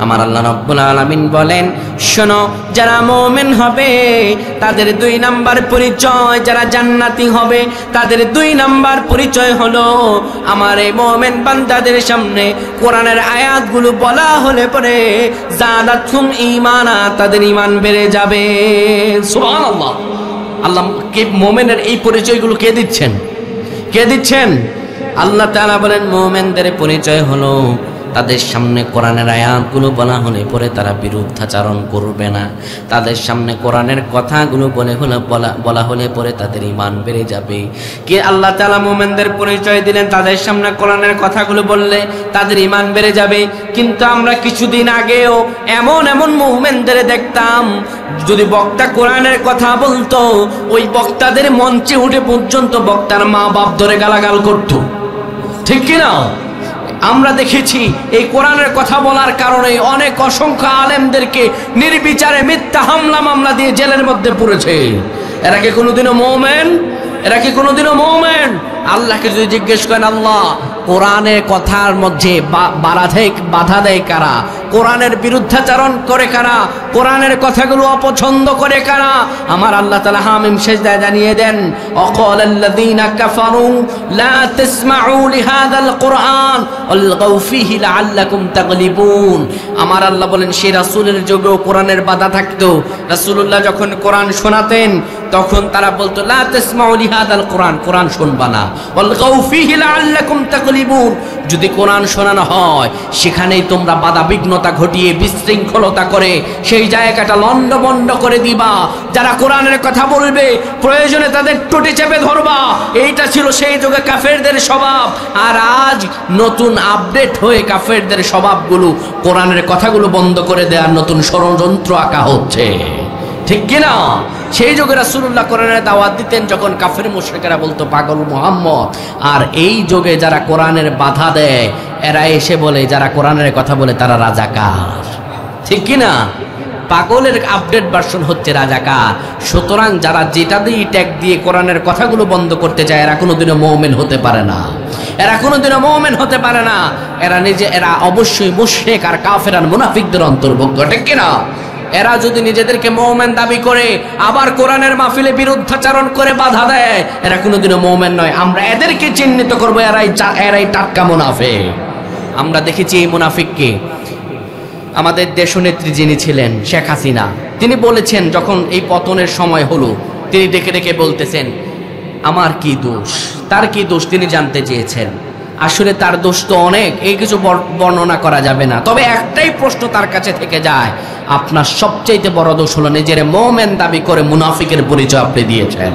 আমার আল্লাহ রাব্বুল আলামিন বলেন, শোনো, যারা মুমিন হবে তাদের দুই নাম্বার পরিচয়, যারা জান্নাতি হবে তাদের দুই নাম্বার পরিচয় হলো, আমার এই মুমিন বান্দাদের সামনে কোরআনের আয়াতগুলো বলা হলে পরে যাদাতুহুম ঈমানা, তাদের ঈমান বেড়ে যাবে। সুবহানাল্লাহ। আল্লাহ কে মুমিনের এই পরিচয়গুলো কে দিচ্ছেন? কে দিচ্ছেন? আল্লাহ তাআলা বলেন, মুমিনদের পরিচয় হলো তাদের সামনে কোরআনের আয়াতগুলো বলা হলে পরে তারা বিরুদ্ধাচরণ করবে না, তাদের সামনে কোরআনের কথাগুলো বলা হলে পরে তাদের ঈমান বেড়ে যাবে। কে আল্লাহ তাআলা মুমিনদের পরিচয় দিলেন, তাদের সামনে কোরআনের কথাগুলো বললে তাদের ঈমান বেড়ে যাবে। কিন্তু আমরা কিছুদিন আগেও এমন মুমিনদের দেখতাম, যদি বক্তা কোরআনের কথা বলতো, ওই বক্তাদের মঞ্চে উঠে পর্যন্ত বক্তার মা বাপ ধরে গালাগাল করতো, ঠিক কিনা? আমরা দেখেছি এই কোরআনের কথা বলার কারণে অনেক অসংখ্য আলেমদেরকে নির্বিচারে মিথ্যা হামলা মামলা দিয়ে জেলের মধ্যে পুরেছে। এরা কি কোনোদিনও মুমিন? এরা কি কোনোদিনও মুমিন? আল্লাহকে যদি জিজ্ঞেস করেন, আল্লাহ কোরআনের কথার মধ্যে বাধা দেয় কারা? কোরআনের বিরুদ্ধাচরণ করে কারা? কোরআনের কথাগুলো অপছন্দ করে কারা? আমার আল্লাহ তাআলা হামিম সিজদায় জানিয়ে দেন, অকালাল্লাযীনা কাফারু লা তাসমাউ লিহাযাল কুরআন ওয়ালগাউ ফীহি লাআল্লাকুম তাগলিবুন। আমার আল্লাহ বলেন, সেই রাসূলের যুগেও কোরআনের বাধা থাকতো। রাসূলুল্লাহ যখন কোরআন শোনাতেন তখন তারা বলতো, লা তাসমাউ লিহাযাল কুরআন, কোরআন শুনবা না, ওয়ালগাউ ফীহি লাআল্লাকুম তাগলিবুন, যদি কোরআন শোনানো হয় সেখানেই তোমরা বাধা বিঘ্নতা ঘটিয়ে বিশৃঙ্খলতা করে সেই জায়গাটা লন্ডভন্ড করে দিবা। যারা কোরআনের কথা বলবে প্রয়োজনে তাদের টুটি চেপে ধরবা। এইটা ছিল সেই যুগে কাফেরদের স্বভাব। আর আজ নতুন আপডেট হয়ে কাফেরদের স্বভাবগুলো, কোরআনের কথাগুলো বন্ধ করে দেওয়ার নতুন ষড়যন্ত্র আঁকা হচ্ছে, ঠিক কিনা? সেই যুগে রাসূলুল্লাহ কোরআনের দাওয়াত দিতেন যখন কাফের মুশরিকেরা বলতো পাগল মুহাম্মদ, আর এই যুগে যারা কোরআনের বাধা দেয় এরা এসে বলে, যারা কোরআনের কথা বলে তারা রাজাকার, ঠিক কিনা? পাগলের আপডেট ভার্সন হচ্ছে রাজাকার। সুতরাং যারা যেটা দিয়ে ট্যাগ দিয়ে কোরআনের কথাগুলো বন্ধ করতে চায় এরা কোনোদিনও মুমিন হতে পারে না, এরা কোনোদিনও মুমিন হতে পারে না। এরা অবশ্যই মুশরিক আর কাফের আর মুনাফিকদের অন্তর্ভুক্ত, ঠিক কিনা? এরা যদি নিজেদেরকে মুমিন দাবি করে আবার কোরআনের মাহফিলে বিরুদ্ধাচরণ করে বাধা দেয়, এরা কোনোদিনও মুমিন নয়। আমরা এদেরকে চিহ্নিত করবো, এরাই টাটকা মুনাফিক। আমরা দেখেছি এই মুনাফিককে আমাদের দেশনেত্রী যিনি ছিলেন শেখ হাসিনা, তিনি বলেছেন যখন এই পতনের সময় হলো, তিনি ডেকে ডেকে বলতেছেন, আমার কি দোষ? তার কি দোষ তিনি জানতে চেয়েছেন। আসলে তার দোষ তো অনেক, এই কিছু বর্ণনা করা যাবে না। তবে একটাই প্রশ্ন তার কাছে থেকে যায়, আপনার সবচাইতে বড় দোষ হলো নিজের মুমিন দাবি করে মুনাফিকের পরিচয় আপনি দিয়েছেন।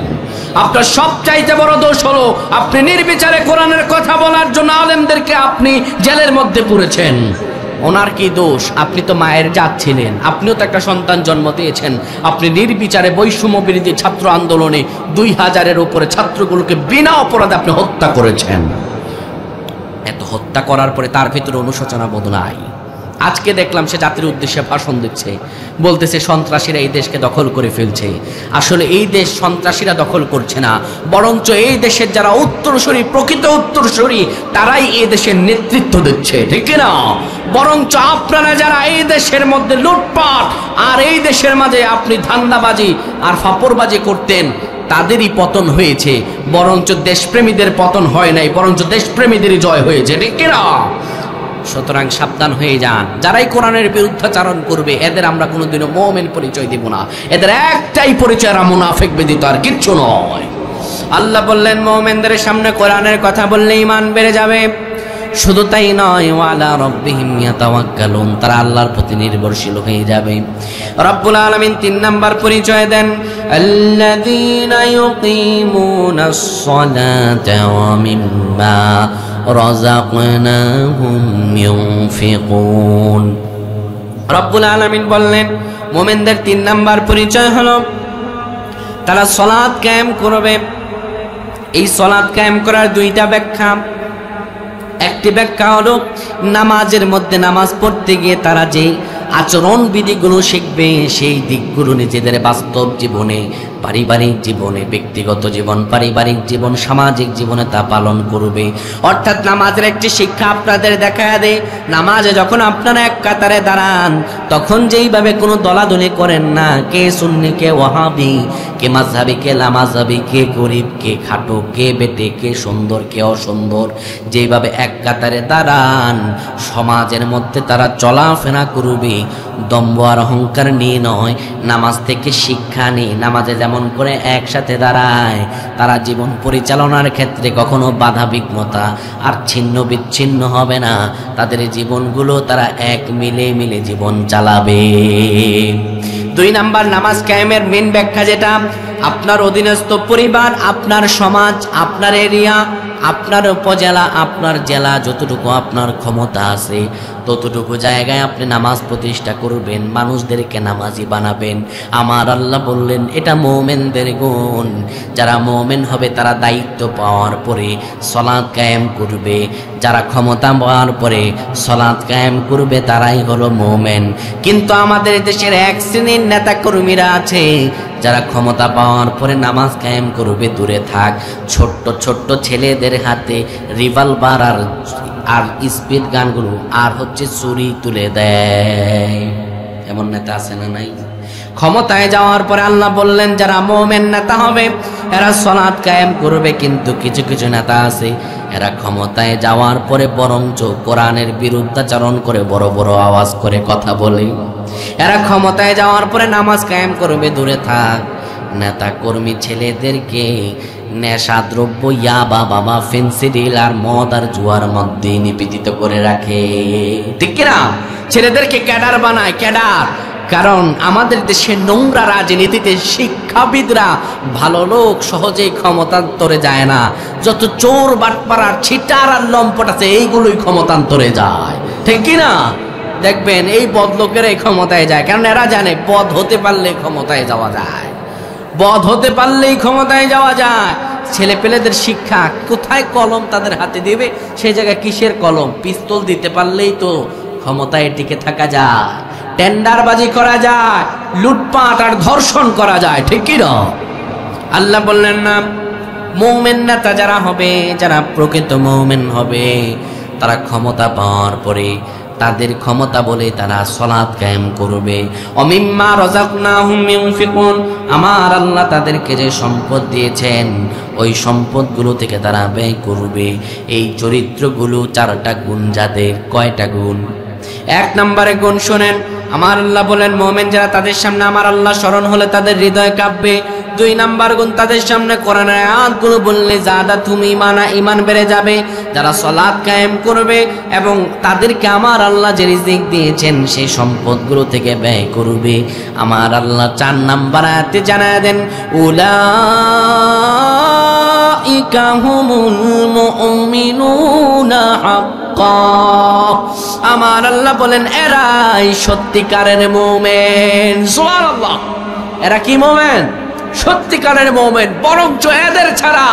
আপনার সবচাইতে বড় দোষ হলো আপনি নির্বিচারে কোরআনের কথা বলার জন্য আলেমদেরকে আপনি জেলের মধ্যে পুরেছেন। ওনার কি দোষ? আপনি তো মায়ের জাত ছিলেন, আপনিও তো একটা সন্তান জন্ম দিয়েছেন। আপনি নির্বিচারে বৈষম্য বিরোধী ছাত্র আন্দোলনে 2000-এর উপরে ছাত্রগুলোকে বিনা অপরাধে আপনি হত্যা করেছেন। এত হত্যা করার পরে তার ভিতরে অনুশোচনা বোধ নাই। আজকে দেখলাম সে জাতির উদ্দেশ্যে ভাষণ দিচ্ছে, বলতেছে সন্ত্রাসীরা এই দেশকে দখল করে ফেলছে। আসলে এই দেশ সন্ত্রাসীরা দখল করছে না, বরঞ্চ এই দেশের যারা উত্তরসূরি, প্রকৃত উত্তরসূরি, তারাই এই দেশের নেতৃত্ব দিচ্ছে, ঠিক না? বরঞ্চ আপনারা যারা এই দেশের মধ্যে লুটপাট আর এই দেশের মাঝে আপনি ধান্দাবাজি আর ফাপড়বাজি করতেন, তাদেরই পতন হয়েছে, বরঞ্চ দেশপ্রেমীদের পতন হয় নাই, বরঞ্চ দেশপ্রেমীদেরই জয় হয়েছে, ঠিক না? সুতরাং সাবধান হয়ে যান। যারাই কোরআনের বিরুদ্ধাচারণ করবে এদের আমরা কোনোদিনও মুমিন পরিচয় দিব না। এদের একটাই পরিচয়, এরা মুনাফিক ব্যতীত আর কিচ্ছু নয়। আল্লাহ বললেন মুমিনদের সামনে কোরআনের কথা বললে ঈমান বেড়ে যাবে। শুধু তাই নয়, ওয়ালা রাব্বিহিম ইয়াতাওয়াক্কালুন, তারা আল্লাহর প্রতি নির্ভরশীল হয়ে যাবে। রব্বুল আলামিন 3 নাম্বার পরিচয় দেন, আল্লাযীনা ইউকিমুনাস সালাতা ওয়া মিম্মা রাযাকনাহুম ইউনফিকুন। রব্বুল আলামিন বললেন মুমিনদের 3 নাম্বার পরিচয় হলো তারা সালাত কায়েম করবে। এই সালাত কায়েম করার 2টা ব্যাখ্যা। একটি ব্যাখ্যা হলো নামাজের মধ্যে নামাজ পড়তে গিয়ে তারা যে আচরণ বিধিগুলো শিখবে, সেই দিকগুলো নিজেদের বাস্তব জীবনে, পারিবারিক জীবনে, ব্যক্তিগত জীবন, পারিবারিক জীবন, সামাজিক জীবনে তা পালন করবে। অর্থাৎ নামাজের একটি শিক্ষা আপনাদের দেখা দেয়। নামাজে যখন আপনারা এক কাতারে দাঁড়ান, তখন যেইভাবে কোনো দলাদলি করেন না, কে সুন্নি, কে ওয়াহাবি, কে মাযহাবি, কে লামাযহাবি, কে গরিব, কে খাটো, কে বেটে, কে সুন্দর, কে অসুন্দর, যেইভাবে এক কাতারে দাঁড়ান, সমাজের মধ্যে তারা চলাফেরা করবে দম্ভ আর অহংকার নিয়ে নয়, নামাজ থেকে শিক্ষা নিয়ে। নামাজে যেমন করে একসাথে দাঁড়ায়, তারা জীবন পরিচালনার ক্ষেত্রে কখনো বাধা বিঘ্নতা আর ছিন্ন বিচ্ছিন্ন হবে না। তাদের জীবনগুলো তারা এক মিলে মিলে জীবন চালাবে। 2 নাম্বার নামাজ কায়েমের মেন ব্যাখ্যা যেটা, আপনার অধীনস্থ পরিবার, আপনার সমাজ, আপনার এরিয়া, আপনার উপজেলা, আপনার জেলা, যতটুকু আপনার ক্ষমতা আছে ততটুকু জায়গায় আপনি নামাজ প্রতিষ্ঠা করবেন, মানুষদেরকে নামাজি বানাবেন। আমার আল্লাহ বললেন এটা মুমিনদের গুণ। যারা মুমিন হবে তারা দায়িত্ব পাওয়ার পরে সালাত কায়েম করবে, যারা ক্ষমতা পাওয়ার পরে সালাত কায়েম করবে তারাই হলো মুমিন। কিন্তু আমাদের দেশের এক শ্রেণীর নেতা কর্মীরা আছে যারা ক্ষমতা পাওয়ার পরে নামাজ কায়েম করবে দূরে থাক, ছোট্ট ছোট্ট ছেলেদের হাতে রিভলভার আর স্পিড গানগুলো আর চুরি তুলে দেয়। এমন নেতা আছে না নাই? ক্ষমতায় যাওয়ার পরে আল্লাহ বললেন যারা মুমিন নেতা হবে এরা সালাত কায়েম করবে। কিন্তু কিছু কিছু নেতা আছে এরা ক্ষমতায় যাওয়ার পরে বরঞ্চ কোরআনের বিরুদ্ধাচরণ করে, বড় বড় আওয়াজ করে কথা বলে। এরা ক্ষমতায় যাওয়ার পরে নামাজ কায়েম করবে দূরে থাক। নেতা কর্মী ছেলেদেরকে নেশা দ্রব্য, ইয়াবা, বাবা, ফেন্সিডিল আর মদ আর জুয়ার মধ্যে নিবেদিত করে রাখে, ঠিক কিনা? ছেলেদেরকে ক্যাডার বানায়, ক্যাডার। কারণ আমাদের দেশে নোংরা রাজনীতিতে শিক্ষাবিদরা, ভালো লোক সহজেই ক্ষমতান্তরে যায় না। যত চোর, বাটপাড়ার, ছিটার আর লম্পট আছে এইগুলোই ক্ষমতান্তরে যায়, ঠিক কিনা? দেখবেন এই বদলোকেরাই ক্ষমতায় যায়, কারণ এরা জানে বদ হতে পারলে ক্ষমতায় যাওয়া যায়, বদ হতে পারলেই ক্ষমতায় যাওয়া যায়। ছেলে পেলেদের শিক্ষা কোথায় কলম তাদের হাতে দিবে, সেই জায়গায় কিসের কলম? পিস্তল দিতে পারলেই তো ক্ষমতায় টিকে থাকা যায়, টেন্ডারবাজি করা যায়, লুটপাট আর ধর্ষণ করা যায়, ঠিক কি না? আল্লাহ বললেন না, মুমিন নেতা যারা হবে, যারা প্রকৃত মুমিন হবে, তারা ক্ষমতা পাওয়ার পরে তাদের ক্ষমতা বলে তারা সালাত কায়েম করবে। অমিম্মা রাযাকনাহুম ইউনফিকুন, আমার আল্লাহ তাদেরকে যে সম্পদ দিয়েছেন ওই সম্পদগুলো থেকে তারা ব্যয় করবে। এই চরিত্রগুলো 4টা গুণ যাদের। কয়টা গুণ? 1 নম্বরে গুণ শোনেন, আমার আল্লাহ বলেন মুমিন যারা তাদের সামনে আমার আল্লাহ স্মরণ হলে তাদের হৃদয় কাঁপবে। 2 নাম্বার গুণ, তাদের সামনে কোরআনের আয়াতগুলো বললে যাদাতুহুম ঈমানা, ঈমান বেড়ে যাবে। যারা সালাত কায়েম করবে এবং তাদেরকে আমার আল্লাহ যে রিজিক দিয়েছেন সেই সম্পদগুলো থেকে ব্যয় করবে। আমার আল্লাহ 4 নাম্বার আয়াতে জানায় দেন, উলাইকা হুমুল মুমিনুনা হাক্কা। আমার আল্লাহ বলেন এরাই সত্যিকারের মুমিন। সুবহানাল্লাহ। এরা কি মুমিন? সত্যিকারের মুমিন। বরঞ্চ এদের ছাড়া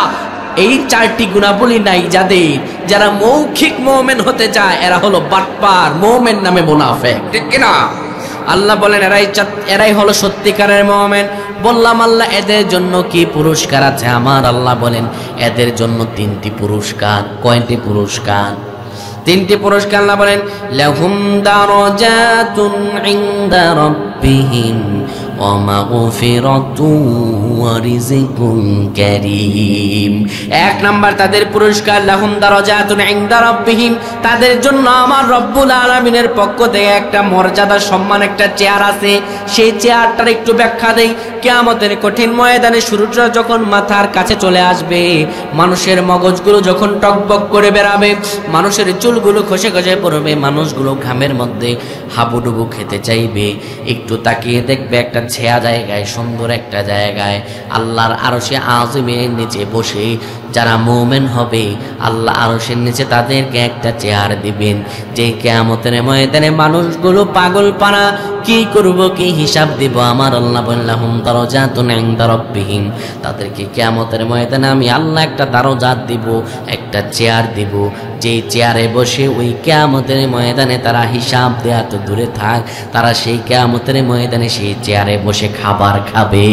এই চারটি গুণাবলী নাই যাদের, যারা মৌখিক মুমিন হতে চায় এরা হলো বাটপার, মুমিন নামে মুনাফিক, ঠিক কিনা? আল্লাহ বলেন এরাই হলো সত্যিকারের মুমিন। বললাম আল্লাহ এদের জন্য কি পুরস্কার আছে? আমার আল্লাহ বলেন এদের জন্য 3টি পুরস্কার। কয়টি পুরস্কার? 3টি পুরস্কার। আল্লাহ বলেন লাহুম দারাজাতুন ইনদা রাব্বিহিম ওয়া মাগফিরাতুন ওয়া রিজকুন কারীম। 1 নাম্বার তাদের পুরস্কার লাহুম দারাজাতুন ইনদা রাব্বিহিম, তাদের জন্য আমার রব্বুল আলামিনের পক্ষ থেকে একটা মর্যাদা, সম্মান, একটা চেয়ার আছে। সেই চেয়ারটার একটু ব্যাখ্যা দেই। কিয়ামতের কঠিন ময়দানে সূর্যটা যখন মাথার কাছে চলে আসবে, মানুষের মগজগুলো যখন টকবক করে বেরাবে, মানুষের চুলগুলো খসে খসে পড়বে, মানুষগুলো ঘামের মধ্যে হাবুডুবু খেতে চাইবে, একটু তাকিয়ে দেখবে একটা ছেয়া জায়গায়, সুন্দর একটা জায়গায় আল্লাহর আরশে আযমের নিচে বসে যারা মুমিন হবে আল্লাহ আরশের নিচে তাদেরকে একটা চেয়ার দিবেন। যে কিয়ামতের ময়দানে মানুষগুলো পাগল পানা, কি করব, কি হিসাব দিব? আমার আল্লাহ বললাহুম দারাজাতুন ইনদা রাব্বিহিম, তাদেরকে কিয়ামতের ময়দানে আমি আল্লাহ একটা দারাজাত দিব, একটা চেয়ার দিব, যে চেয়ারে বসে ওই কিয়ামতের ময়দানে তারা হিসাব দেয়া তো দূরে থাক, তারা সেই কিয়ামতের ময়দানে সেই চেয়ারে বসে খাবার খাবে।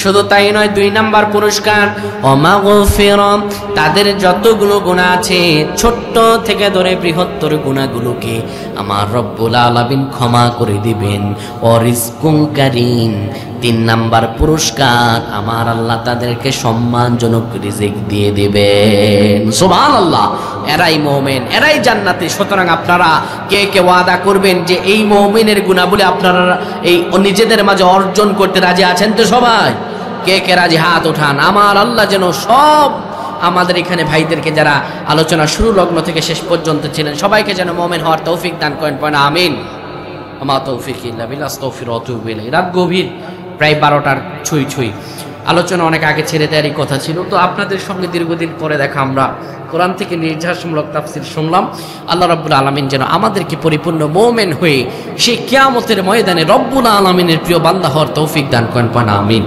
শুধু তাই নয়, 2 নাম্বার পুরস্কার ওমাগফিরা, তাদের যতগুলো গুনাহ আছে ছোট্ট থেকে ধরে বৃহত্তর গুনাহগুলোকে আমার রব্বুল আলামিন ক্ষমা করে দিবেন। ও রিজকুন কারীম, 3 নাম্বার পুরস্কার আমার আল্লাহ তাদেরকে সম্মানজনক রিজিক দিয়ে দিবেন। সুবহানাল্লাহ। এরাই মুমিন, এরাই জান্নাতি। সুতরাং আপনারা কে কে ওয়াদা করবেন যে এই মুমিনের গুণাবলী আপনারা এই নিজেদের মাঝে অর্জন করতে রাজি আছেন? তো সবাই কে কে রাজি? হাত ওঠান। আমার আল্লাহ যেন সব আমাদের এখানে ভাইদেরকে যারা আলোচনা শুরু লগ্ন থেকে শেষ পর্যন্ত ছিলেন সবাইকে যেন মুমিন হওয়ার তৌফিক দান করেন। পয়না আমিন। আমা তৌফিক ইল্লা বিল্লাহ, আস্তাগফিরু ওয়া আতুবু ইলাইহি। রাত গভীর, প্রায় 12টার ছুঁই ছুঁই। আলোচনা অনেক আগে ছেড়ে দেওয়ারই কথা ছিল, তো আপনাদের সঙ্গে দীর্ঘদিন পরে দেখা আমরা কোরআন থেকে নির্যাসমূলক তাফসীর শুনলাম। আল্লাহ রাব্বুল আলামিন যেন আমাদেরকে পরিপূর্ণ মুমিন হয়ে সেই কিয়ামতের ময়দানে রব্বুল আলামিনের প্রিয় বান্দা হওয়ার তৌফিক দান করেন। পয়না আমিন।